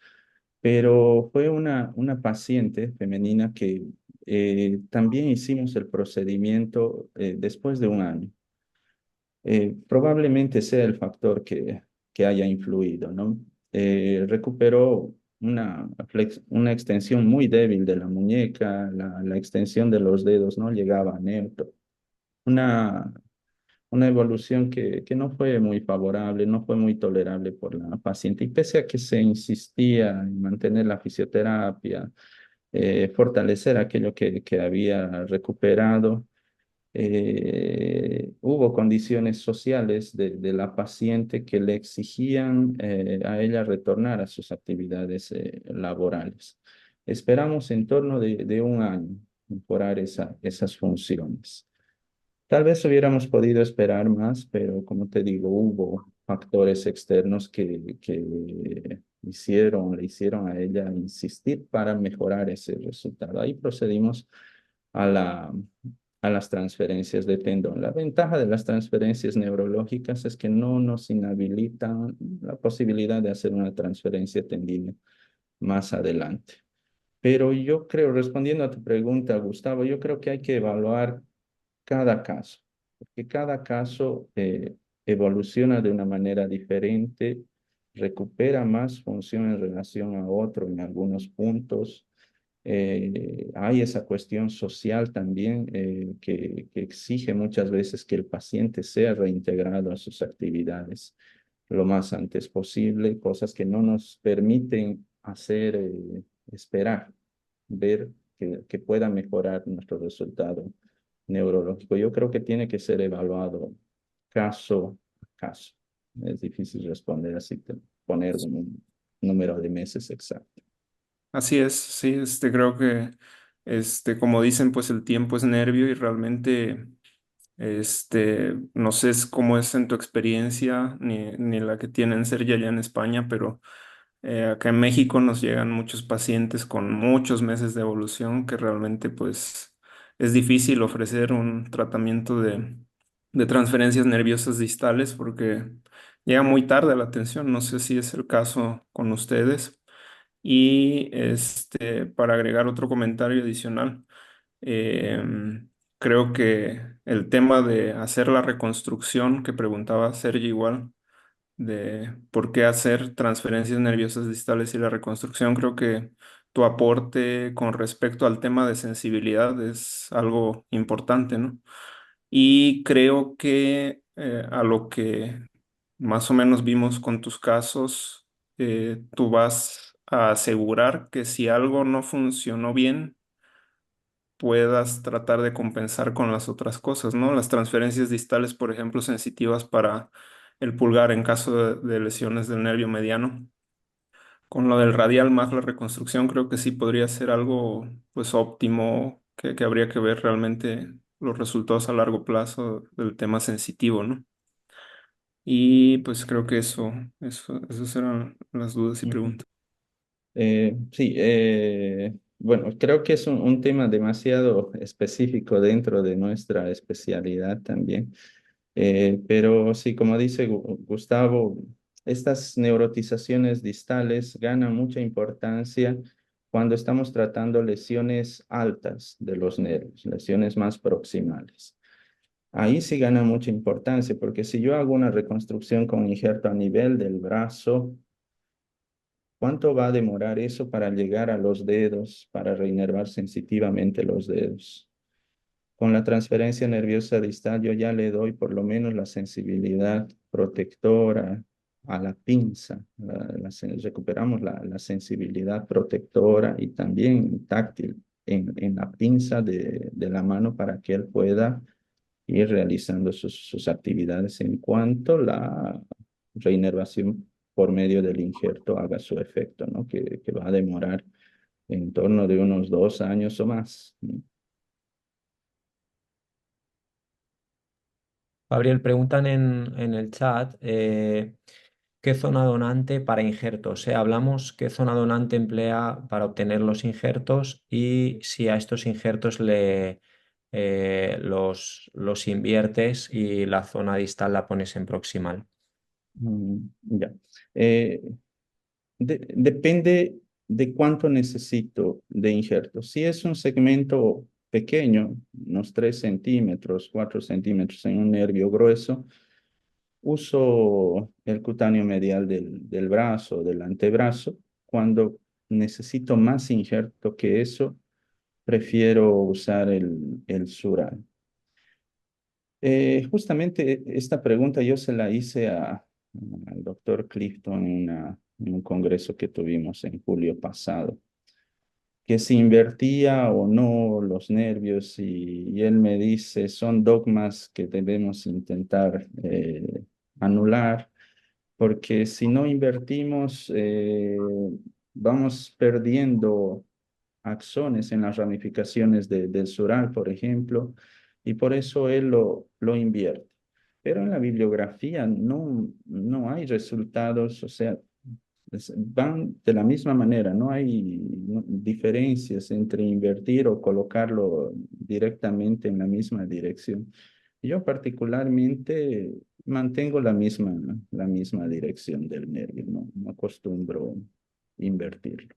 pero fue una paciente femenina que también hicimos el procedimiento después de un año. Probablemente sea el factor que haya influido, ¿no? Recuperó una extensión muy débil de la muñeca, la extensión de los dedos no llegaba a neutro. Una, una evolución que no fue muy favorable, no fue muy tolerable por la paciente. Y pese a que se insistía en mantener la fisioterapia, fortalecer aquello que había recuperado, hubo condiciones sociales de la paciente que le exigían a ella retornar a sus actividades laborales. Esperamos en torno de un año mejorar esas funciones. Tal vez hubiéramos podido esperar más, pero como te digo, hubo factores externos que le hicieron a ella insistir para mejorar ese resultado. Ahí procedimos a a las transferencias de tendón. La ventaja de las transferencias neurológicas es que no nos inhabilitan la posibilidad de hacer una transferencia tendínea más adelante. Pero yo creo, respondiendo a tu pregunta, Gustavo, yo creo que hay que evaluar cada caso, porque cada caso evoluciona de una manera diferente recupera más función en relación a otro en algunos puntos. Hay esa cuestión social también que exige muchas veces que el paciente sea reintegrado a sus actividades lo más antes posible, cosas que no nos permiten hacer esperar, ver que pueda mejorar nuestro resultado neurológico. Yo creo que tiene que ser evaluado caso a caso. Es difícil responder así, poner un número de meses exacto. Así es, sí, creo que, como dicen, pues el tiempo es nervio y realmente, no sé cómo es en tu experiencia, ni la que tienen Sergio allá en España, pero acá en México nos llegan muchos pacientes con muchos meses de evolución que realmente, pues, es difícil ofrecer un tratamiento de transferencias nerviosas distales porque llega muy tarde la atención. No sé si es el caso con ustedes. Y para agregar otro comentario adicional, creo que el tema de hacer la reconstrucción que preguntaba Sergio igual, de por qué hacer transferencias nerviosas distales y la reconstrucción, creo que tu aporte con respecto al tema de sensibilidad es algo importante, ¿no? Y creo que a lo que más o menos vimos con tus casos, tú vas a asegurar que si algo no funcionó bien, puedas tratar de compensar con las otras cosas, ¿no? Las transferencias distales, por ejemplo, sensitivas para el pulgar en caso de lesiones del nervio mediano. Con lo del radial más la reconstrucción, creo que sí podría ser algo pues óptimo, que habría que ver realmente los resultados a largo plazo del tema sensitivo, ¿no? Y pues creo que esas eran las dudas y Ujú. preguntas. Sí, bueno, creo que es un tema demasiado específico dentro de nuestra especialidad también. Pero sí, como dice Gustavo, estas neurotizaciones distales ganan mucha importancia cuando estamos tratando lesiones altas de los nervios, lesiones más proximales. Ahí sí gana mucha importancia, porque si yo hago una reconstrucción con injerto a nivel del brazo, ¿cuánto va a demorar eso para llegar a los dedos, para reinervar sensitivamente los dedos? Con la transferencia nerviosa distal yo ya le doy por lo menos la sensibilidad protectora a la pinza. Recuperamos la sensibilidad protectora y también táctil en la pinza de la mano para que él pueda ir realizando sus actividades en cuanto la reinervación por medio del injerto haga su efecto, ¿no? Que va a demorar en torno de unos 2 años o más, ¿no? Gabriel, preguntan en el chat qué zona donante para injertos. Hablamos qué zona donante emplea para obtener los injertos y si a estos injertos los inviertes y la zona distal la pones en proximal. Ya. Eh, depende de cuánto necesito de injerto. Si es un segmento pequeño, unos 3 centímetros, 4 centímetros en un nervio grueso, uso el cutáneo medial del brazo, del antebrazo. Cuando necesito más injerto que eso, prefiero usar el sural. Justamente esta pregunta yo se la hice al doctor Clifton en un congreso que tuvimos en julio pasado, que si invertía o no los nervios y él me dice, son dogmas que debemos intentar anular, porque si no invertimos, vamos perdiendo axones en las ramificaciones del sural, por ejemplo, y por eso él lo invierte. Pero en la bibliografía no hay resultados, o sea, van de la misma manera, no hay diferencias entre invertir o colocarlo directamente en la misma dirección. Yo particularmente mantengo la misma dirección del nervio, no acostumbro invertirlo.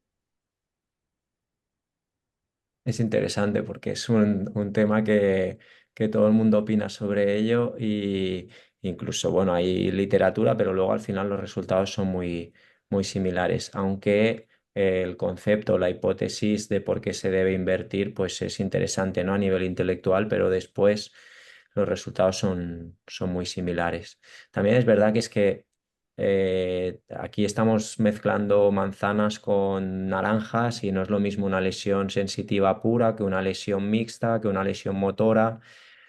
Es interesante porque es un tema que todo el mundo opina sobre ello Incluso, bueno, hay literatura, pero luego al final los resultados son muy similares, aunque el concepto, la hipótesis de por qué se debe invertir, pues es interesante, ¿no? A nivel intelectual, pero después los resultados son muy similares. También es verdad que es que aquí estamos mezclando manzanas con naranjas y no es lo mismo una lesión sensitiva pura que una lesión mixta, que una lesión motora,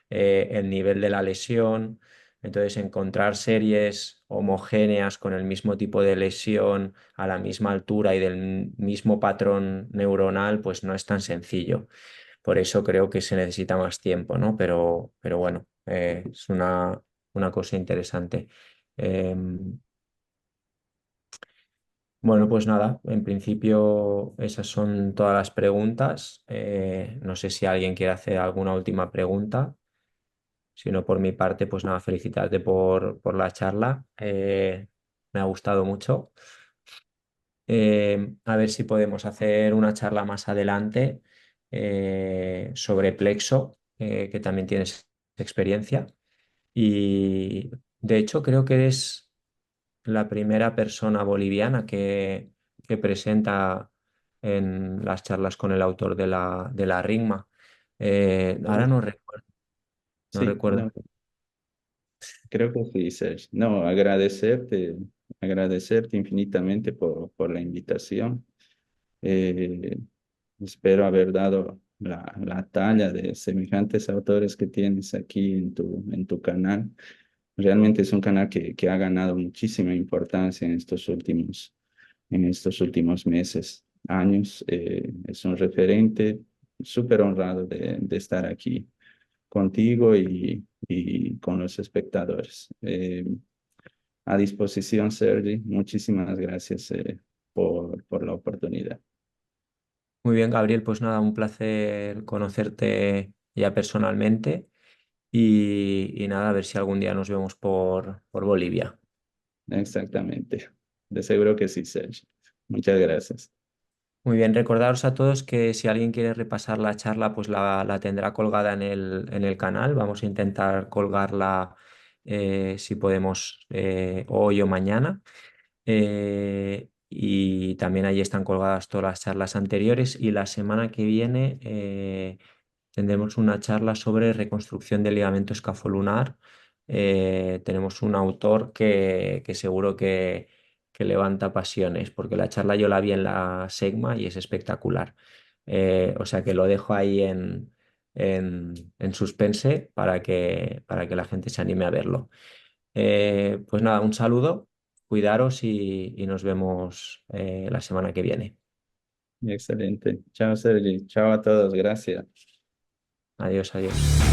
el nivel de la lesión. Entonces, encontrar series homogéneas con el mismo tipo de lesión a la misma altura y del mismo patrón neuronal, pues no es tan sencillo. Por eso creo que se necesita más tiempo, ¿no? Pero bueno, es una cosa interesante. Em, bueno, pues nada, en principio esas son todas las preguntas. No sé si alguien quiere hacer alguna última pregunta. Si no, por mi parte, pues nada, felicitarte por la charla. Me ha gustado mucho. A ver si podemos hacer una charla más adelante sobre Plexo, que también tienes experiencia. Y de hecho, creo que eres la primera persona boliviana que presenta en las charlas con el autor de la RIGMA. Ahora no Sí, recuerdo. no, creo que sí, Sergio. No, agradecerte infinitamente por la invitación. Eh, Espero haber dado la talla de semejantes autores que tienes aquí en tu canal. Realmente es un canal que ha ganado muchísima importancia en estos últimos meses, años. Es un referente súper honrado de estar aquí contigo y con los espectadores. A disposición, Sergi. Muchísimas gracias por la oportunidad. Muy bien, Gabriel, pues nada, un placer conocerte ya personalmente y nada, a ver si algún día nos vemos por Bolivia. Exactamente. De seguro que sí, Sergi. Muchas gracias. Muy bien, recordaros a todos que si alguien quiere repasar la charla, pues la tendrá colgada en el canal. Vamos a intentar colgarla si podemos hoy o mañana. Y también allí están colgadas todas las charlas anteriores y la semana que viene tendremos una charla sobre reconstrucción del ligamento escafolunar. Tenemos un autor que seguro que levanta pasiones, porque la charla yo la vi en la SEGMA y es espectacular. O sea que lo dejo ahí en suspense para que la gente se anime a verlo. Pues nada, un saludo, cuidaros y nos vemos la semana que viene. Excelente. Chao, Sergi. Chao a todos. Gracias. Adiós, adiós.